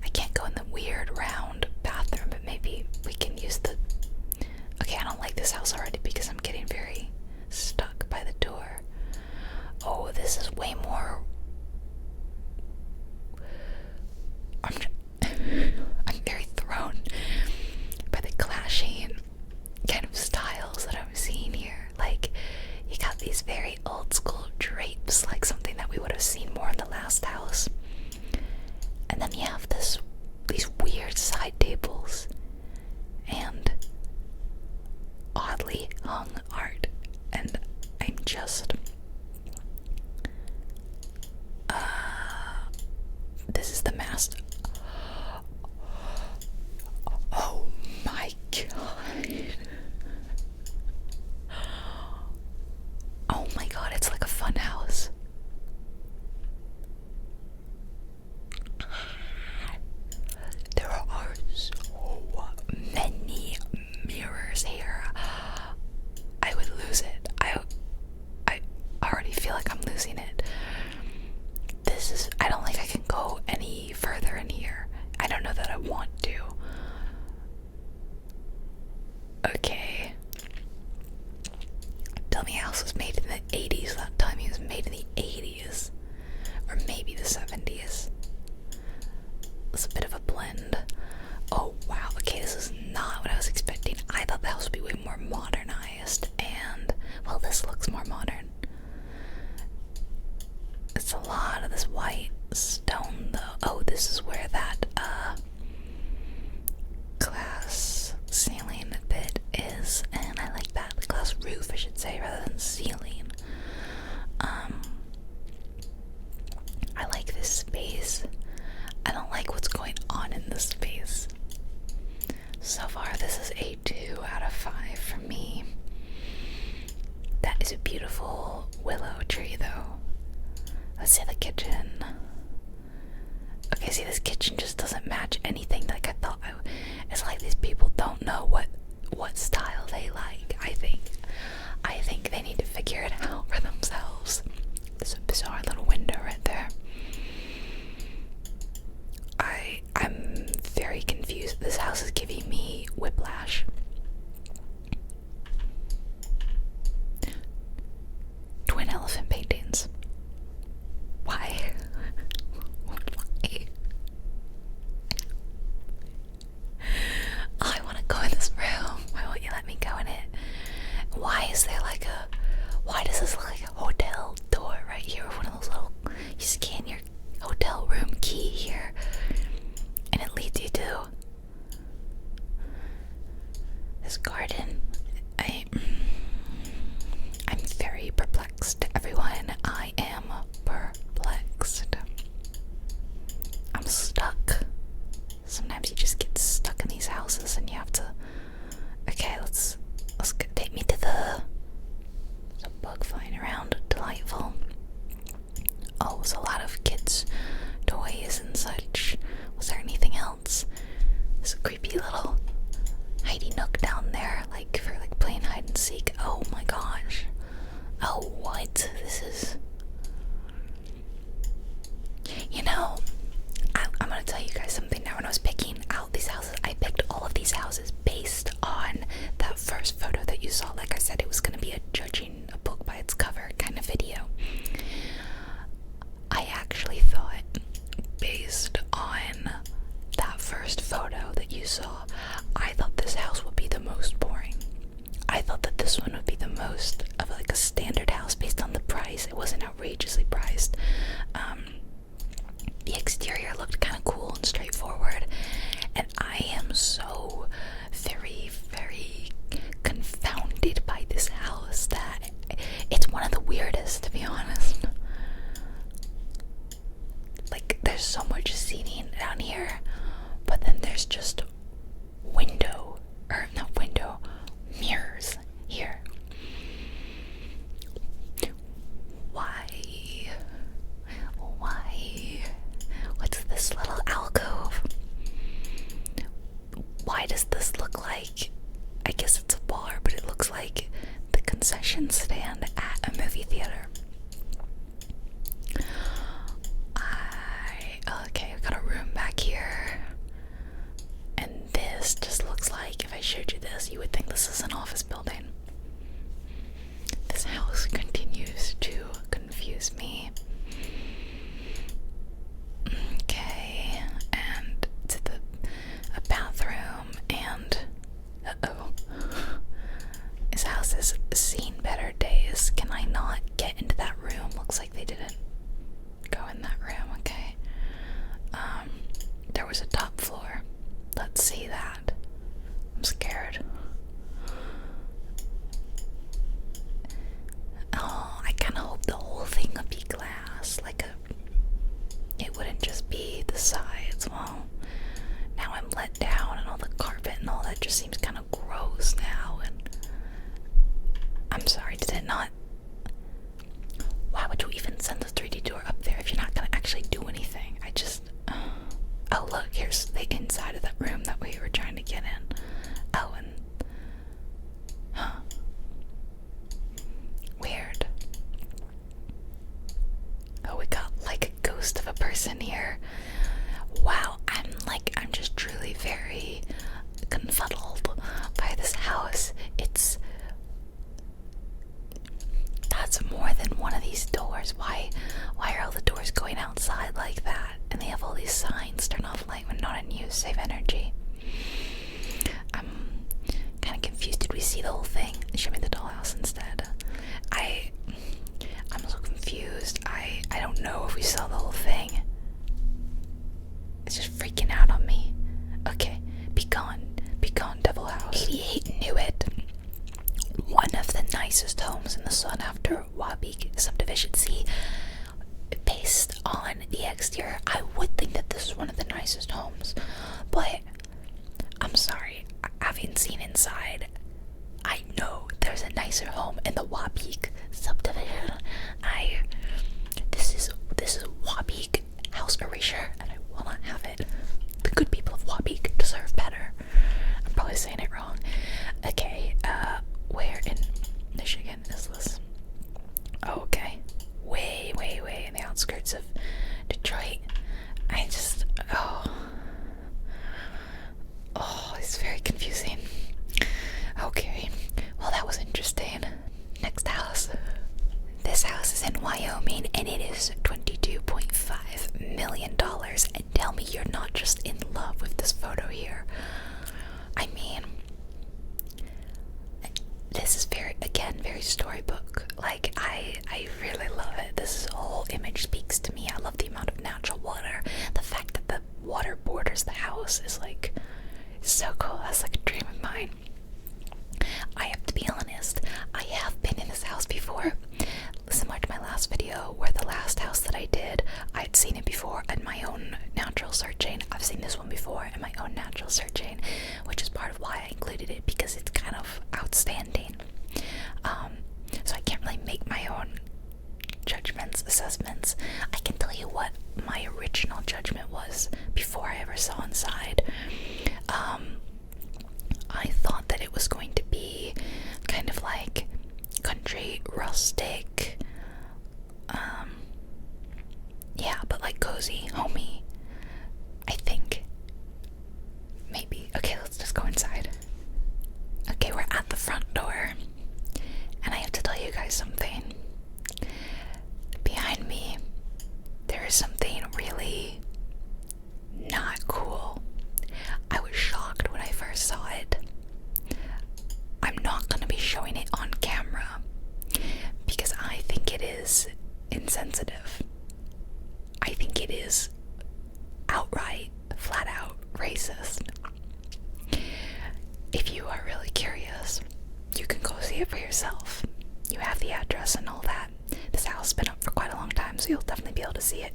I can't go in the weird round bathroom, but maybe we can use the... Okay, I don't like this house already because I'm getting very stuck by the door. Oh, this is way more... I'm very thrown by the clashing kind of styles that I'm seeing here. Like, you got these very old school drapes, like something that we would have seen more in the last house. And then you have these hung art, and I'm just this is the master. Oh my god. Oh my god, it's like a fun house. There are so many mirrors here. I would lose it. I already feel like I'm losing it. I don't think I can go any further in here. I don't know that I want to. Okay. Tell me house was made in the 80s. That time he was made in the 80s. Or maybe the 70s. It's a bit of a blend. Oh wow, okay, this is not what I was expecting. I thought the house would be way more modernized, and well, this looks more modern. It's a lot of this white stone though. Oh, this is where that glass ceiling bit is, and I like that. The glass roof, I should say, rather than ceiling. I like this space. I don't like what's going on in this space. So far, this is a 2 out of 5 for me. That is a beautiful willow tree, though. Let's see the kitchen. Okay, see, this kitchen just doesn't match anything like I thought. It's like these people don't know what style they like. I think they need to figure it out for themselves. There's a bizarre little window right there. I'm very confused. This house is giving me whiplash. Twin elephant paintings. Why? Why? Oh, I want to go in this room. Why won't you let me go in it? Why is there like a... Why does this look like a hotel door right here? Or one of those little... You scan your hotel room key here, and it leads you to this garden. I'm very perplexed, everyone. I am perplexed. I'm stuck. Sometimes you just get stuck in these houses and you have to... Okay, let's take me to the... There's a bug flying around. Delightful. Oh, there's a lot of kids' toys and such. Was there anything else? There's a creepy little hidey nook down there, like for like playing hide and seek. Oh my gosh. Oh, what? This is... You know, I'm gonna tell you guys something now. When I was picking out these houses, I picked all of these houses based on that first photo that you saw. Like I said, it was gonna be a judging a book by its cover kind of video. I actually thought, based on that first photo that you saw, I thought this house would be the most boring. I thought that this one would be the most of like a standard house based on the price. It wasn't outrageously priced. The exterior looked kind of cool and straightforward, and I am so very, very confounded by this house that it's one of the weirdest, to be honest. Like, there's so much seating down here, but then there's just mirrors here. Why? What's this little alcove? Why does this look like, I guess it's a bar, but it looks like the concession stand at a movie theater. Okay, I've got a room back here, and this just looks like, if I showed you this, you would think this is an office building. This house continues to confuse me. Okay, and to a bathroom, and this house has seen better days. Can I not get into that room? Looks like they didn't go in that room. Okay. There was a top floor. Let's see that. I'm scared. just seems kind of gross now. And I'm sorry, did it not? Why would you even send the 3D tour up there if you're not gonna actually do anything? I just, oh look, here's the inside of that room that we were trying to get in. Oh, and, huh, weird. Oh, we got like a ghost of a person here. Wow, I'm just truly very confuddled by this house. That's more than one of these doors. Why are all the doors going outside like that? And they have all these signs: turn off light when not in use, save energy. I'm kind of confused. Did we see the whole thing? Show me the dollhouse instead. I'm so confused. I don't know if we saw the whole thing. It's just freaking out on me. Okay, be gone, devil house. 88 knew it. One of the nicest homes in the sought after Wabeek subdivision. See, based on the exterior, I would think that this is one of the nicest homes, but I'm sorry, having seen inside, I know there's a nicer home in the Wabeek subdivision. This is Wabeek house erasure, and I will not have it. The good people of Wabeek deserve better. I'm probably saying it wrong. Okay, where in Michigan is this? Oh, okay. Way in the outskirts of Detroit. It's very confusing. Okay, well, that was interesting. Next house. This house is in Wyoming, and it is $22.5 million. And tell me you're not just in love with this photo here. I mean, this is very storybook. Like, I really love it. This whole image speaks to me. I love the amount of natural water. The fact that the water borders the house is like so cool. That's like a dream of mine. I have to be honest, I have been in this house before. Similar to my last video, where the last house that I did, I'd seen it before in my own natural searching. I've seen this one before in my own natural searching, which is part of why I included it, because it's kind of outstanding. So I can't really make my own judgments, assessments. I can tell you what my original judgment was before I ever saw inside. I thought that it was going to be kind of like country, rustic, yeah, but like cozy, homey, I think. Maybe. Okay, let's just go inside. Okay, we're at the front door, and I have to tell you guys something. Behind me, there is something really not cool. I was shocked when I first saw it. I'm not going to be showing it on camera because I think it is insensitive. I think it is outright, flat out racist. If you are really curious, you can go see it for yourself. You have the address and all that. This house has been up for quite a long time, so you'll definitely be able to see it.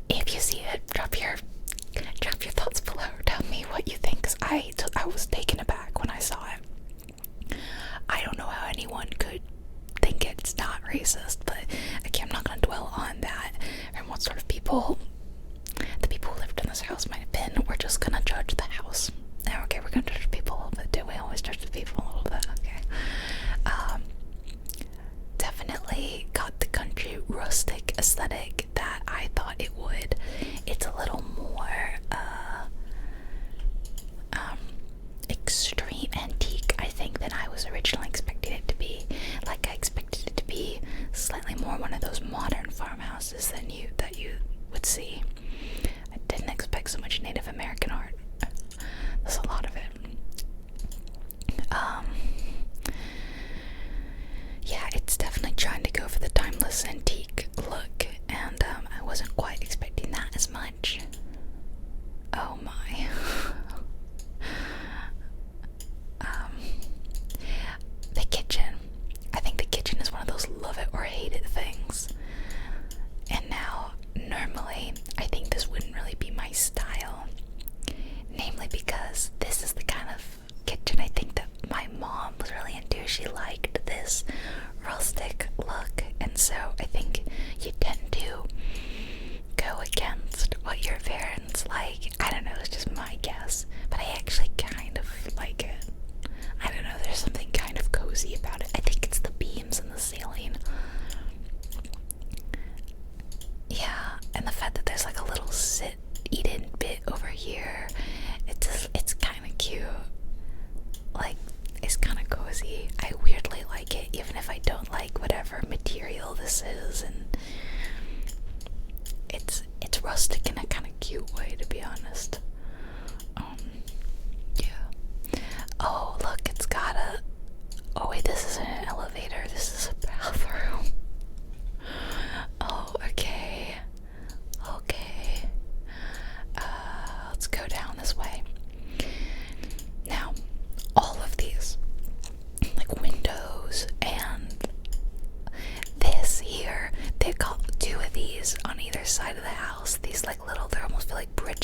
If you see it, drop your thoughts below. Tell me what you think, 'cause I was taken aback when I saw it. I don't know how anyone could think it's not racist, but again, I'm not going to dwell on that and what sort of people the people who lived in this house might have been. We're just going to judge the house. Okay, we're going to judge people a little bit, too. We always judge the people a little bit. Okay. Definitely got the country rustic aesthetic that I thought it would. It's a little more extreme antique, I think, than I was originally expecting it to be. Like, I expected it to be slightly more one of those modern farmhouses that you would see. I didn't expect so much Native American art. There's a lot of it. Yeah, it's definitely trying to go for the timeless antique look, and I wasn't quite expecting that as much. Oh my. The kitchen. I think the kitchen is one of those love it or hate it things. And now, normally, I think this wouldn't really be my style. Namely because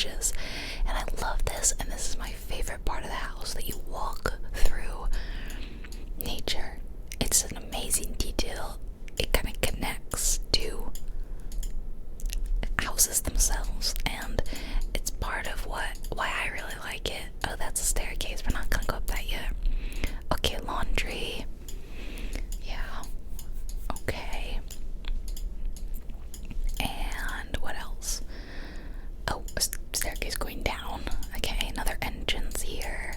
inches. And I love this, and this is my favorite part of the house, that you walk through nature. It's an amazing detail. It kind of connects to houses themselves, and it's part of why I really like it. Oh, that's a staircase. We're not gonna go up that yet. Okay, laundry. Yeah. Okay. And what else? Oh, a staircase going down. Okay, another entrance here.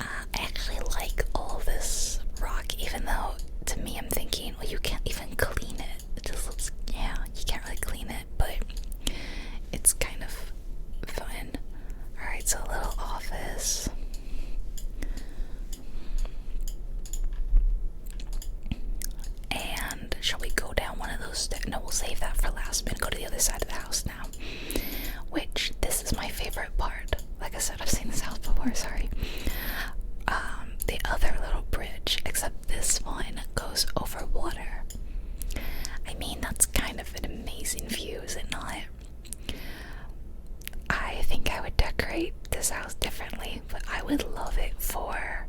I actually like all this rock, even though to me I'm thinking, well, you can't even clean it. It just looks, yeah, you can't really clean it, but it's kind of fun. Alright, so a little office. And shall we go down one of those stairs? No, we'll save that for last minute. Go to the other side of the house now. Which, this is my favorite part. Like I said, I've seen this house before, sorry. The other little bridge, except this one goes over water. I mean, that's kind of an amazing view, is it not? I think I would decorate this house differently, but I would love it for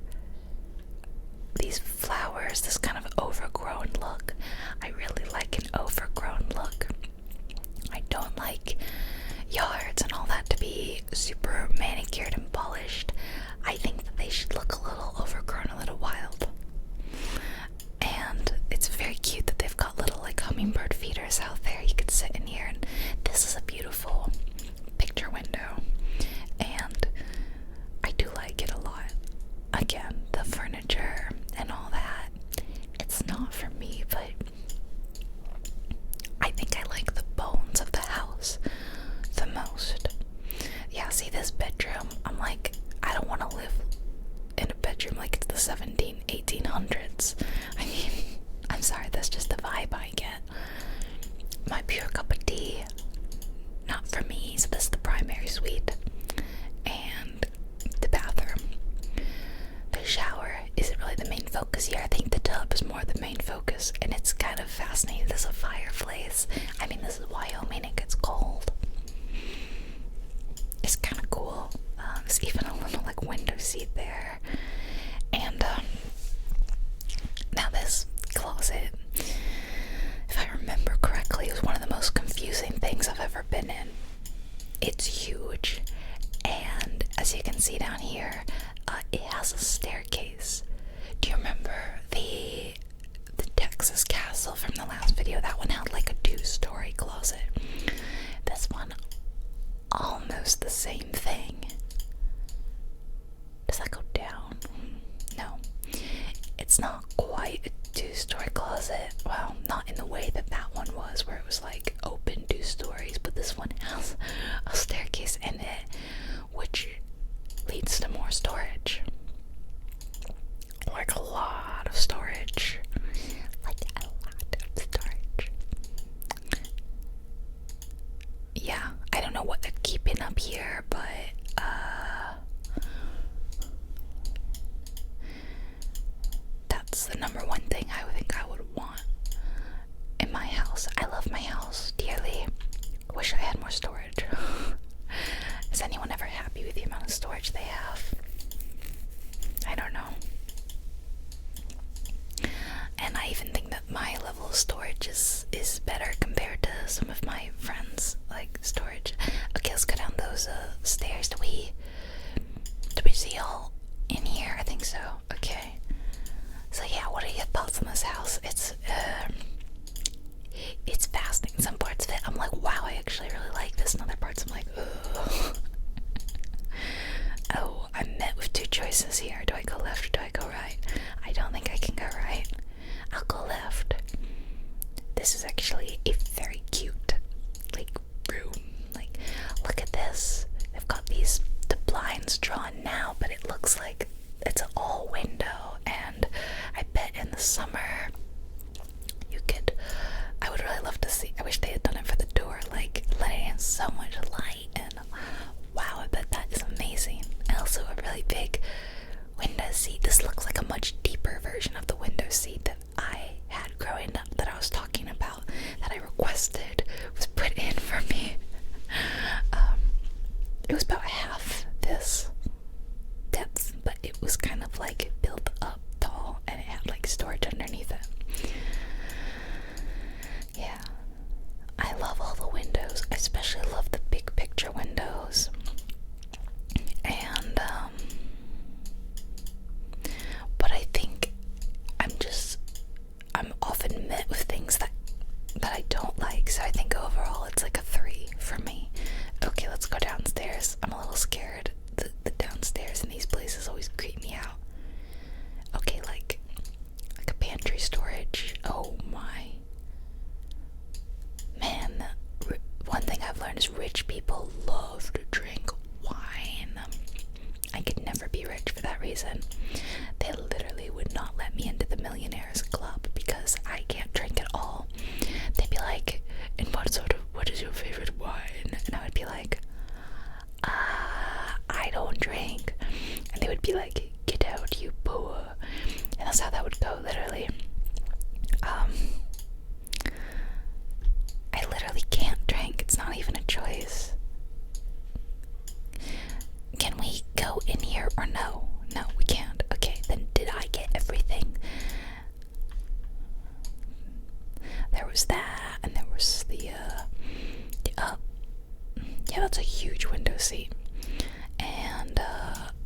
these flowers, this kind of overgrown look. I really like an overgrown look. I don't like yards and all that to be super manicured and polished. I think that they should look a little overgrown, a little wild. And it's very cute that they've got little like hummingbird feeders out there. You could sit in here, and this is a beautiful picture window, and I do like it a lot. Again, the furniture and all that, it's not for me, but I think I like the bones of the house the most. Yeah, see this bedroom, I'm like, I don't want to live in a bedroom like it's the 1800s. I mean, I'm sorry, that's just the vibe I get. My pure cup of tea, not for me. So this is the primary suite, and the bathroom. The shower isn't really the main focus here. I think the tub is more the main focus, and it's kind of fascinating. There's a fireplace. I mean, this is Wyoming, it gets cold. It's kind of cool. There's even a little like window seat there. And now this closet, if I remember correctly, is one of the most confusing things I've ever been in. It's huge, and as you can see down here, it has a staircase. Do you remember the Texas castle from the last video? That one had like a 2-story closet. This one, almost the same thing. Does that go down? No. It's not quite a 2-story closet. Well, not in the way that one was, where it was like open 2 stories, but this one has a staircase in it, which leads to more storage. Like a lot of storage. Like a lot of storage. Yeah, I don't know what they're keeping up here, but that's the number one thing I would think I would want in my house. I love my house dearly. Wish I had more storage. Is anyone ever happy with the amount of storage they have? I don't know. And I even think that my level of storage is better compared to some of my friends' like storage. Okay, let's go down those stairs. Do we see all in here? I think so. Okay. So yeah, what are your thoughts on this house? It's fascinating. Some parts of it, I'm like, wow, I actually really like this. can we go in here or no? No, we can't. Okay, then did I get everything? There was that, and there was the yeah, that's a huge window seat. And,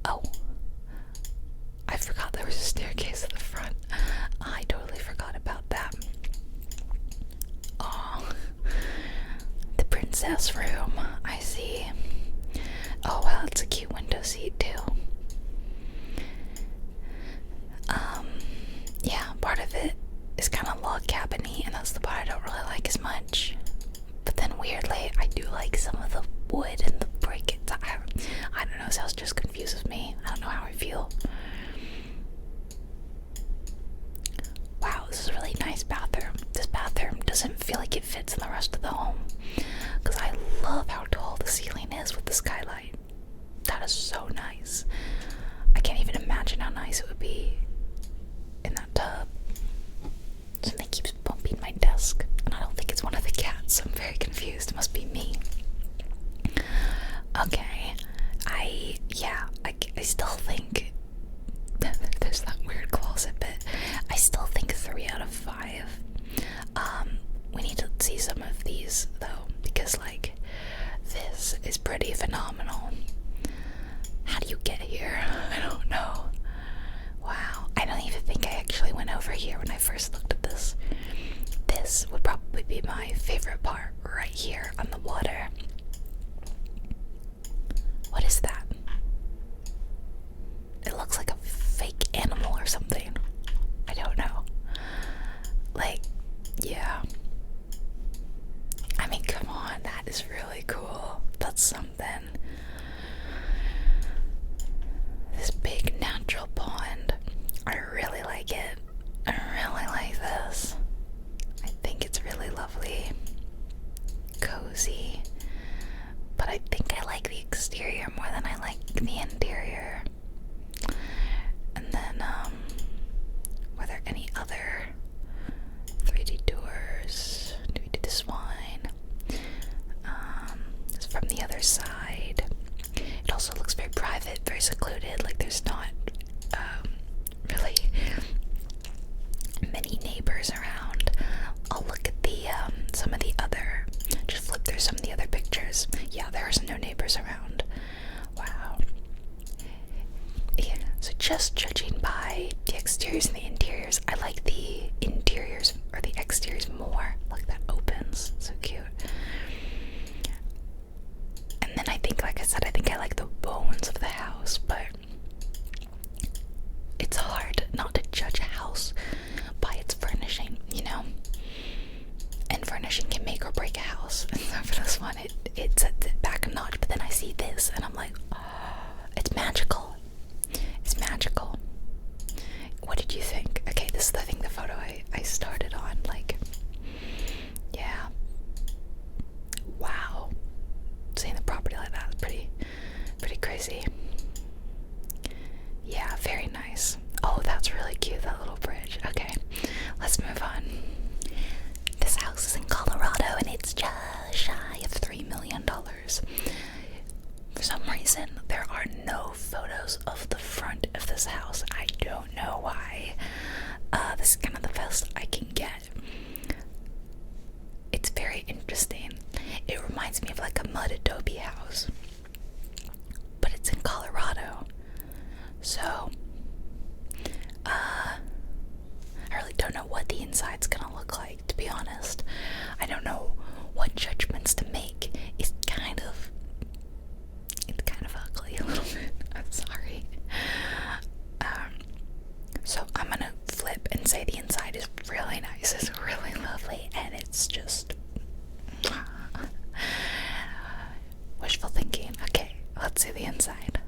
oh, I forgot there was a staircase at the front. I totally forgot about that. Oh, the princess room, I see. Oh wow, it's a cute window seat too. Yeah, part of it is kind of log cabin-y, and that's the part I don't really like as much. But then weirdly, I do like some of the wood and the brick. I don't know, this house just confuses me. I don't know how I feel. Wow, this is a really nice bathroom. This bathroom doesn't feel like it fits in the rest of the home, because I love how tall the ceiling is with the skylight. That is so nice. I can't even imagine how nice it would be in that tub. Something keeps bumping my desk, and I don't think it's one of the cats, so I'm very confused. It must be me. Okay, I still think there's that weird closet bit. I still think 3 out of 5. We need to see some of these though, because like this is pretty phenomenal. How do you get here? I don't know. Wow, I don't even think I actually went over here when I first looked at this. This would probably be my favorite part, right here on the water. What is that? It looks like a fake animal or something. I don't know. Like, yeah. I mean, come on, that is really cool. That's something. This big natural pond. I really like it. I really like this. I think it's really lovely. Cozy. But I think I like the exterior more than I like the interior. And then, were there any other 3D doors? Do we do this one? It's from the other side. It also looks very private, very secluded, like there's not, really many neighbors around. I'll look at the, some of the other, just flip through some of the other pictures. Yeah, there's no neighbors around. Wow. Yeah, so just judging by the exteriors and the interiors, I like the interiors, or the exteriors more. Look, that opens, so cute. And then I think, like I said, I think I like the bones of the house, but it's hard not to judge a house by its furnishing, you know? And furnishing can make or break a house. And so for this one, it sets it back a notch, but then I see this, and I'm like, oh, it's magical. It's magical. What did you think? Okay, this is, I think, the photo I started on, like, yeah. Wow. Seeing the property like that is pretty crazy. Yeah, very nice. Oh, that's really cute, that little bridge. Okay, let's move on. This house is in Colorado, and it's just shy of $3 million. For some reason, there are no photos of the front of this house. I don't know why. This is kind of the best I can get. It's very interesting. It reminds me of like a mud adobe house, but it's in Colorado. So, I really don't know what the inside's gonna look like, to be honest. I don't know what judgments to make. It's kind of ugly a little bit. I'm sorry. So I'm gonna flip and say the inside is really nice. It's really lovely, and it's just wishful thinking. Okay, let's see the inside.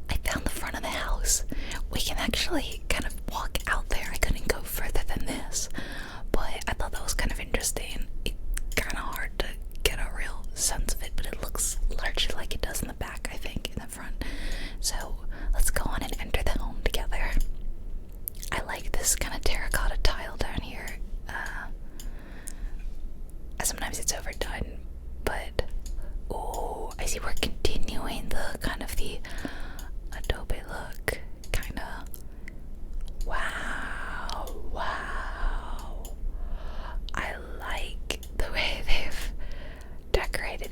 I found the front of the house. We can actually kind of walk out there. I couldn't go further than this, but I thought that was kind of interesting. It's kind of hard to get a real sense of it, but it looks largely like it does in the back, I think, in the front. So let's go on and enter the home together. I like this kind of terracotta tile down here. Sometimes it's overdone, but oh, I see we're continuing the kind of the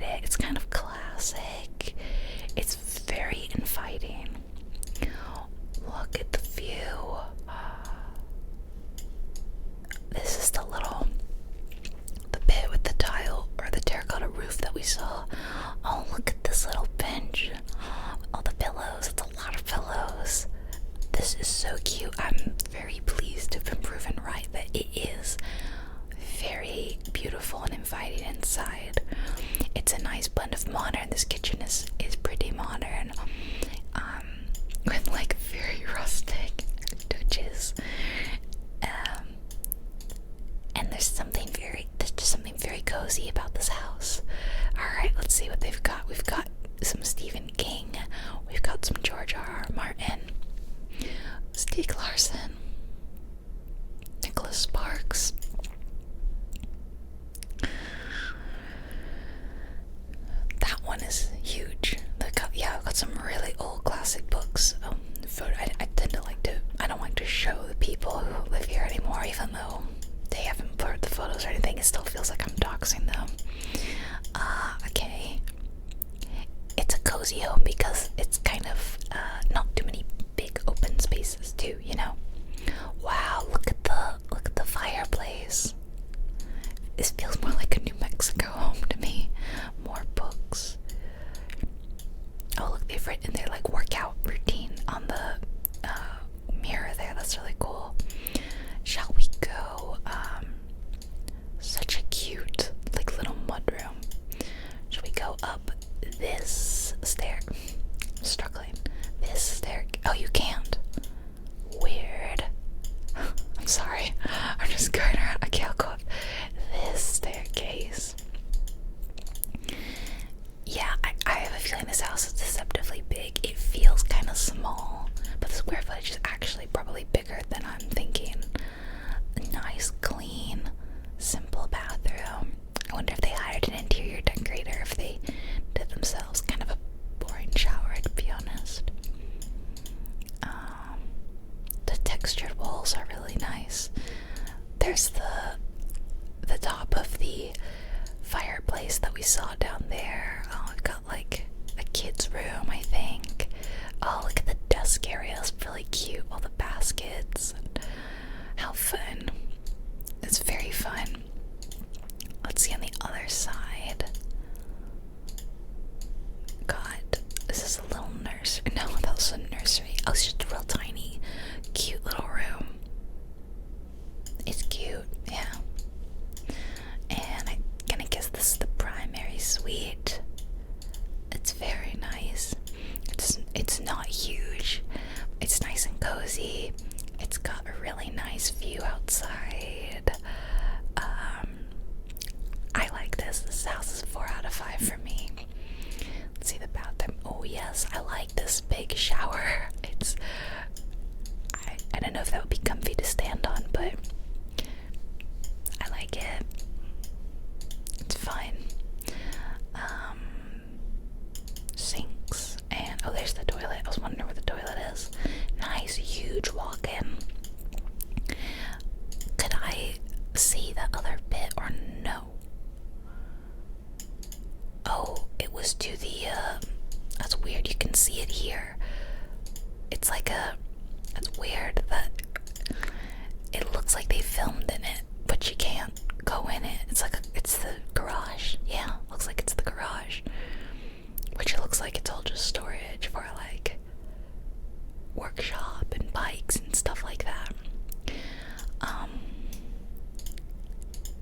it. It's kind of classic. It's very inviting. Look at the view. This is the bit with the tile or the terracotta roof that we saw. Oh, look at this little bench. All the pillows. It's a lot of pillows. This is so cute. I'm very pleased to have been proven right that it is very beautiful and inviting inside. It's a nice blend of modern. This kitchen is pretty modern, with like very rustic touches. And there's just something very cozy about this house. Alright, let's see what they've got. We've got some Stephen King. We've got some George R.R. Martin. Stieg Larsson. Nicholas Sparks. That one is huge. I've got some really old classic books. I don't like to show the people who live here anymore, even though they haven't blurred the photos or anything. It still feels like I'm doxing them. Okay. It's a cozy home because it's kind of not too many big open spaces too, you know. Wow, look at the fireplace. This feels more like a New Mexico home to me. More books. Oh, look, they've written their like workout routine on the mirror there. That's really cool. Shall we go? Such a cute like little mudroom. Shall we go up this stair? I'm struggling. This stair. Oh, you can't. Weird. I'm sorry. I'm just going around. Okay, I'll go up this staircase. Yeah, I have a feeling this house is deceptively big. It feels kind of small, but the square footage is actually probably bigger than I'm thinking. Nice, clean, simple bathroom. I wonder if they hired an interior decorator, if they did themselves. Kind of a boring shower, to be honest. The textured walls are really nice. There's the top of the fireplace that we saw down there. Oh, I've got like a kid's room, I think. Oh, look at the desk area. It's really cute. All the baskets. How fun. It's very fun. Let's see on the other side. God, this is a little nursery. No, that was a nursery. Oh, it's just a real tiny, cute little room. It's cute, yeah. And I'm gonna guess this is the primary suite. It's very nice. It's not huge. It's nice and cozy. It's got a really nice view outside. I like this. This house is 4 out of 5 for me. Let's see the bathroom. Oh yes, I like this big shower. I don't know if that would be comfy to stand on, but I like it. It's fine. Sinks and oh, there's the toilet. I was wondering where the toilet is. Nice, huge walk-in. Could I see the other bit or no? Oh, it was to the that's weird. You can see it here. It's like that's weird that it looks like they filmed in it, but you can't go in it. It's the garage. Yeah, looks like it's the garage. Which it looks like it's all just storage for like workshop and bikes and stuff like that.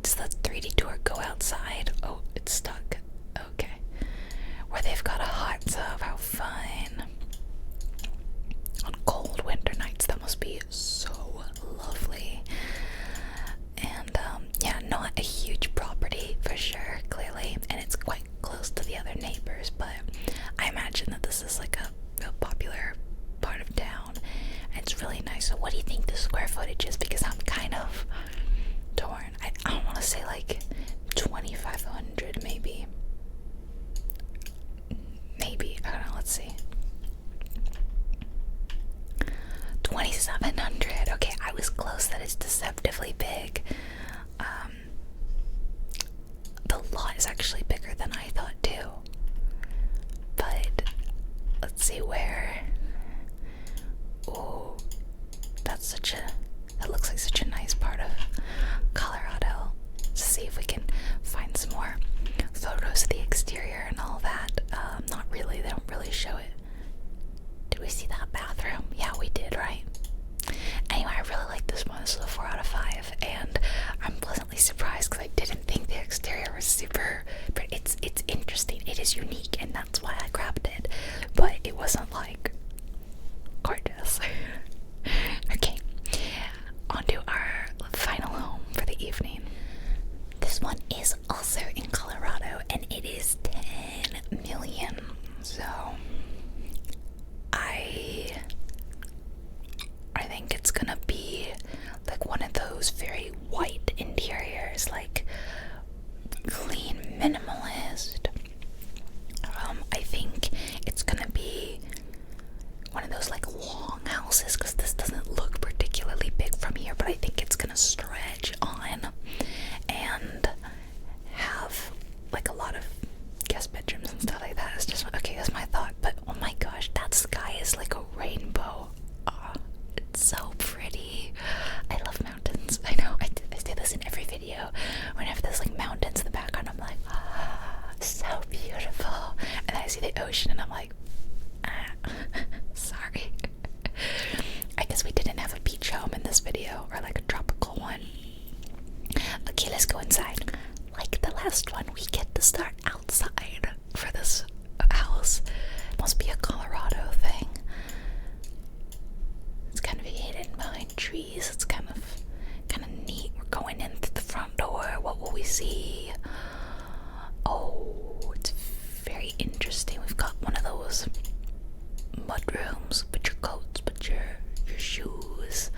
Does the 3D tour go outside? Oh, it's stuck. Okay. Where they've got a hot tub. How fun. On cold winter nights, that must be so lovely. And yeah, not a huge property for sure, clearly, and it's quite close to the other neighbors, but I imagine that this is like a real popular part of town, and it's really nice. So what do you think the square footage is? Because I'm kind of torn. I don't want to say like 2,500 maybe. I don't know, let's see. 2,700. Okay, I was close. That is deceptively big. The lot is actually bigger than I thought too. unique, and that's why I grabbed it. But it wasn't like gorgeous. Okay, on to our final home for the evening. This one is also in Colorado, and it is 10 million. So I think it's gonna be like one of those very white interiors, like clean, minimalist. I think it's gonna be one of those like long houses, because this doesn't look particularly big from here, but I think it's gonna stretch on and have like a lot of guest bedrooms and stuff like that. It's just, okay, that's my thought. But oh my gosh, that sky is like a rainbow. Oh, it's so pretty. I love mountains. I know, I say this in every video. Whenever there's like mountains in the background, I'm like, ah, so beautiful. And then I see the ocean and I'm like, sorry. I guess we didn't have a beach home in this video, or like a tropical one. Okay, let's go inside. Like the last one, we get to start outside for this house. It must be a Colorado thing. It's kind of hidden behind trees. It's kind of neat. We're going in through the front door. What will we see? Oh, it's very interesting. We've got one of those mud rooms. Put your coats, put your shoes,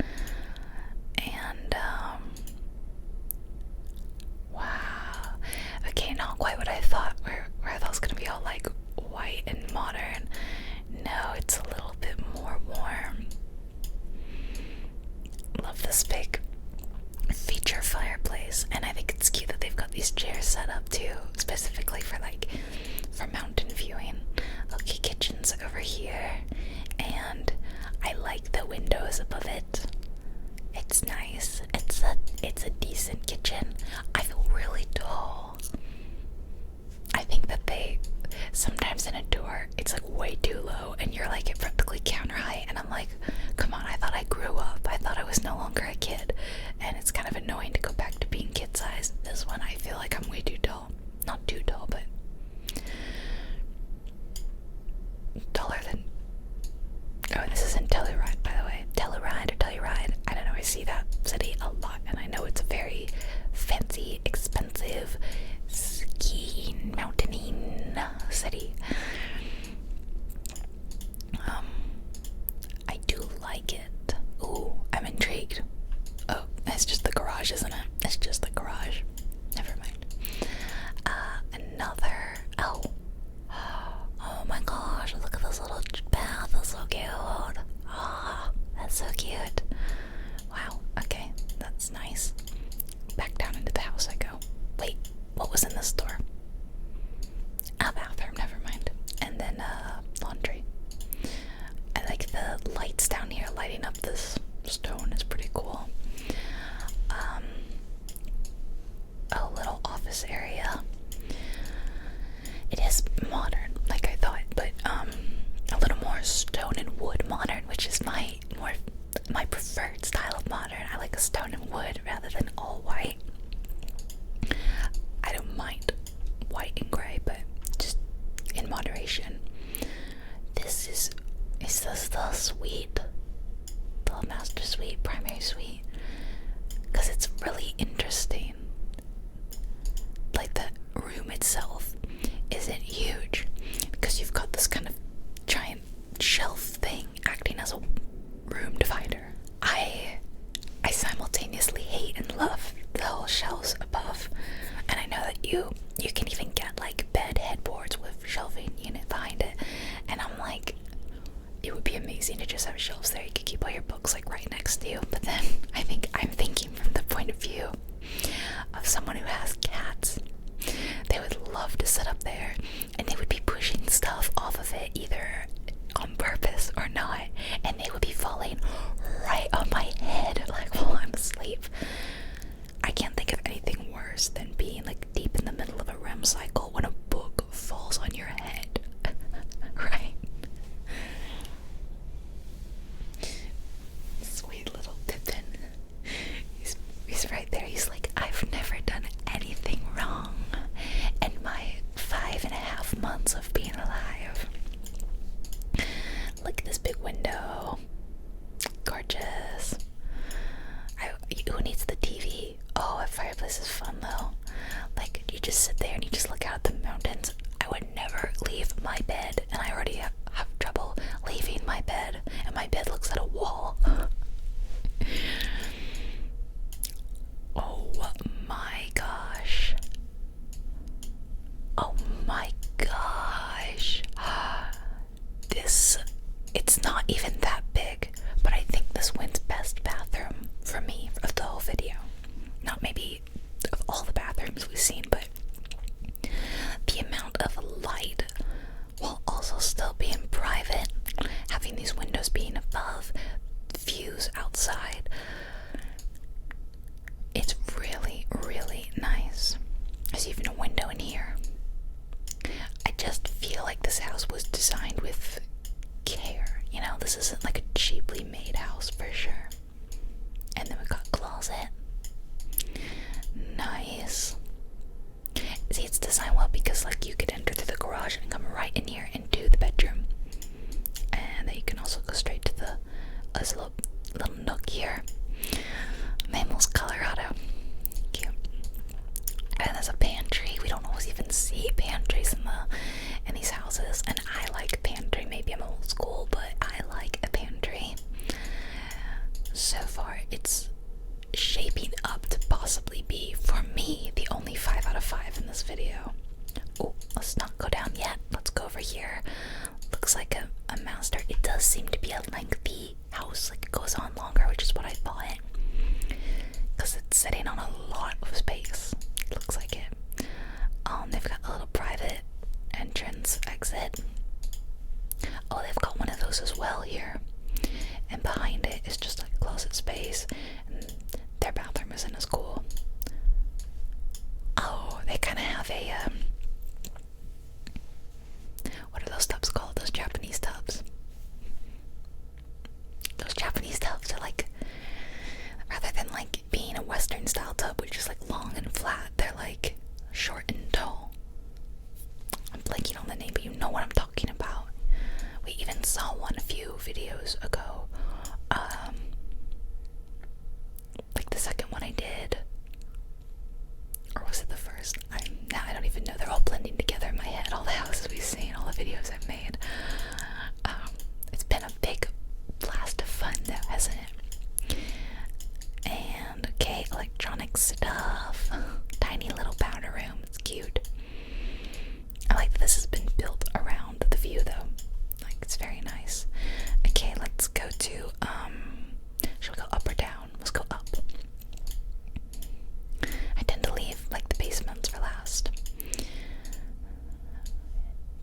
and wow. Okay, not quite what I thought. Where I thought it was gonna be all like white and modern. No, it's a little bit more warm. Love this big feature fireplace, and I think it's cute that they've got these chairs set up too, specifically for mountain viewing. Okay, kitchen's over here, and I like the windows above it. It's nice. It's a decent kitchen. I feel really tall. I think that sometimes in a door it's like way too low and you're like at practically counter height, and I'm like, come on, I thought I grew up. I thought I was no longer a kid, and it's kind of annoying to go back to being kid size. This one I feel like I'm way too tall. Not too tall, but taller than... Oh, this is in Telluride, by the way. Telluride. I don't know, I see that city a lot, and I know it's a very fancy, expensive, skiing, mountaining city. I do like it. Ooh, I'm intrigued. Oh, it's just the garage, isn't it? It's just the garage. Never mind. Another... Oh my gosh, look at this little bath. That's so cute. Oh, that's so cute. Wow, okay, that's nice. Back down into the house I go. Wait, what was in this door? A bathroom, never mind. And then laundry. I like the lights down here lighting up this stone. Is pretty cool. A little office area. It is modern, like I thought, but a little more stone and wood modern, which is my preferred style of modern. I like a stone and wood rather than all white. I don't mind white and gray, but just in moderation. This is this the suite? The master suite, primary suite? Because it's really interesting. Like the room itself isn't huge, because you've got this kind of giant shelf thing acting as a room divider. I simultaneously hate and love the whole shelves above, and I know that you can even get like bed headboards with shelving unit behind it, and I'm like, it would be amazing to just have shelves there. You could keep all your books like right next to you. But then I'm thinking from the point of view of someone who has cats. They would love to sit up there, and they would be pushing stuff off of it either on purpose or not, and they would be falling right on my head like while I'm asleep. I can't think of anything worse than being like deep in the middle of a REM cycle when a book falls on your head. Right? Sweet little of being alive. Look at this big window. Gorgeous. Who needs the TV? Oh, a fireplace is fun though. Like, you just sit there and you just look out at the mountains. I would never leave my bed, and I already have trouble leaving my bed, and my bed looks at a wall. Oh my gosh. Oh my gosh. It's not even that big, but I think this wins best bathroom for me of the whole video. Not maybe of all the bathrooms we've seen, but the amount of light while also still being private, having these windows being above, views outside. It's really, really nice. There's even a window in here. I just feel like this house was designed with care. You know, this isn't like a cheaply made house for sure. And then we've got a closet. Nice. See, it's designed well because like you could enter through the garage and come right in here into the bedroom. And then you can also go straight to the little nook here. Mammals, Colorado. Cute. And there's a pantry. We don't always even see pantries in these houses. And I like a pantry. Maybe I'm old school, but I like a pantry. So far, it's shaping up to possibly be, for me, the only 5 out of 5 in this video. Oh, let's not go down yet. Let's go over here. Looks like a master. It does seem to be a lengthy house. Like, it goes on longer, which is what I thought. Because it's sitting on a lot of space. Looks like it. They've got a little private entrance exit. Oh, they've got one of those as well here. And behind it is just like closet space. And their bathroom isn't as cool. Oh, they kind of have a, what are those tubs called? Those Japanese tubs. Those Japanese tubs are like, rather than like being a Western style tub, which is like long and flat, they're like short and tall. I'm blanking on the name, but you know what I'm talking about. We even saw one a few videos ago. Like the second one I did. Or was it the first? I don't even know. They're all blending together in my head. All the houses we've seen, all the videos I've made. It's been a big blast of fun though, hasn't it? And okay, electronic stuff. Tiny little powder room. It's cute. I like that this has been built around the view though. Like, it's very nice. Okay, let's go to, should we go up or down? Let's go up. I tend to leave, like, the basements for last. You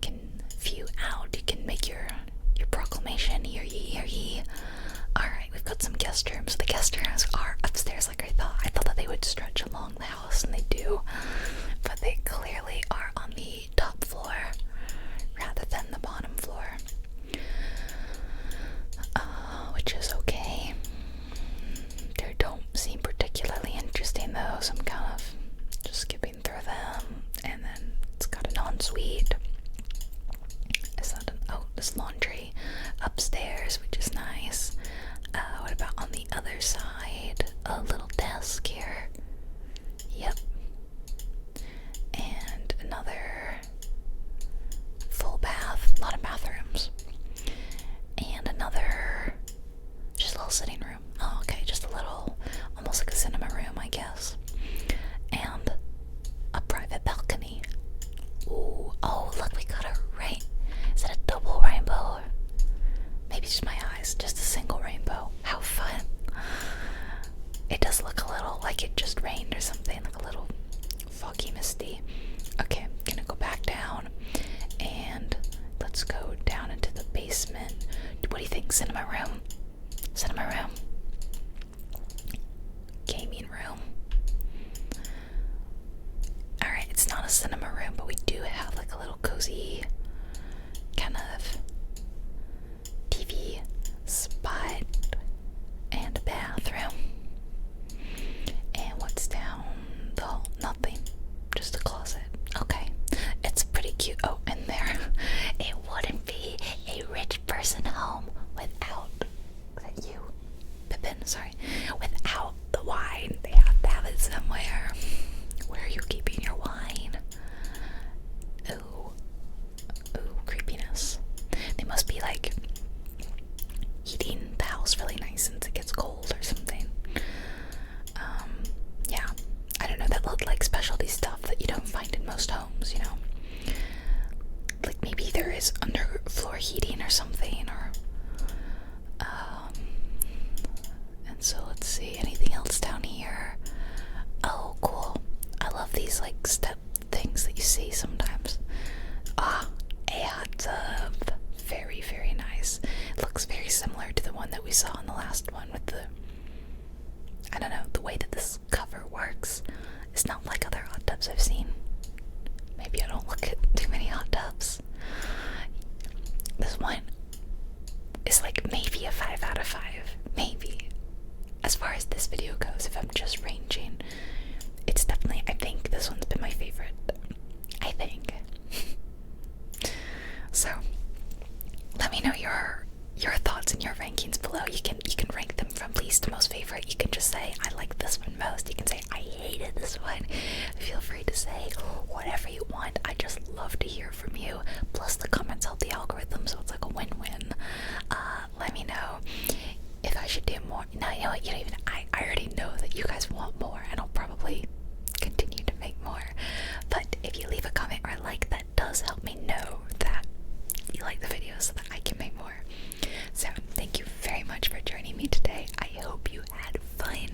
can view out, you can make your proclamation, hear ye, hear ye. Alright, we've got some guest rooms. The guest rooms are upstairs like I thought. I thought that they would stretch along the house, and they do. But they clearly are on the top floor rather than the bottom floor. Which is okay. They don't seem particularly interesting though, so I'm kind of just skipping through them. And then it's got an ensuite. Is that there's laundry upstairs, which is nice. What about on the other side? A little desk here. Yep. And another full bath. A lot of bathrooms. And another, just a little sitting room. Oh, okay, just a little, almost like a cinema room, I guess. And a private balcony. Ooh, oh, look, we got a is that a double rainbow? Or maybe just my eyes, just a single rainbow. How fun. It does look a little like it just rained or something, like a little foggy, misty. Okay, gonna go back down, and let's go down into the basement. What do you think? Cinema room? Cinema room? Gaming room? Alright, it's not a cinema room, but we do have like a little cozy kind of TV spot and a bathroom. And what's down the hall? Nothing. Just a closet. Okay. It's pretty cute. Oh, and there. maybe there is underfloor heating or something, or and so let's see, anything else down here? Oh, cool. I love these like step things that you see sometimes. Ah, a hot tub. Very, very nice. It looks very similar to the one that we saw in the last one with the, I don't know, the way that this cover works. It's not like other hot tubs I've seen. Maybe I don't look at too many hot tubs. This one is like maybe a 5 out of 5. Maybe. As far as this video goes, if I'm just ranging, it's definitely, I think this one's been my favorite. I think. So, let me know your thoughts and your rankings below. You can rank them from least to most favorite. You can just say I like this one most. You can say I hated this one. Feel free to say whatever you want. I just love to hear from you. Plus the comments help the algorithm, so it's like a win-win. Let me know if I should do more. No, you know what? You don't even. I already know that you guys want more, and I'll probably continue to make more. But if you leave a comment or a like, that does help me know that you like the video so that I can make more. So thank you very much for joining me today. I hope you had fun,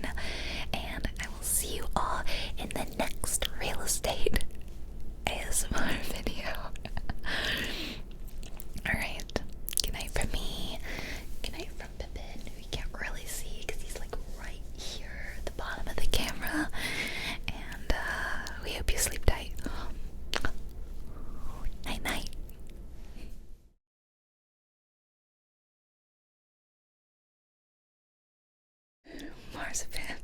and I will see you all in the next real estate ASMR video. Alright, good night from me, good night from Pippin, who you can't really see because he's like right here at the bottom of the camera, and we hope you sleep tight. Night night. Marzipan.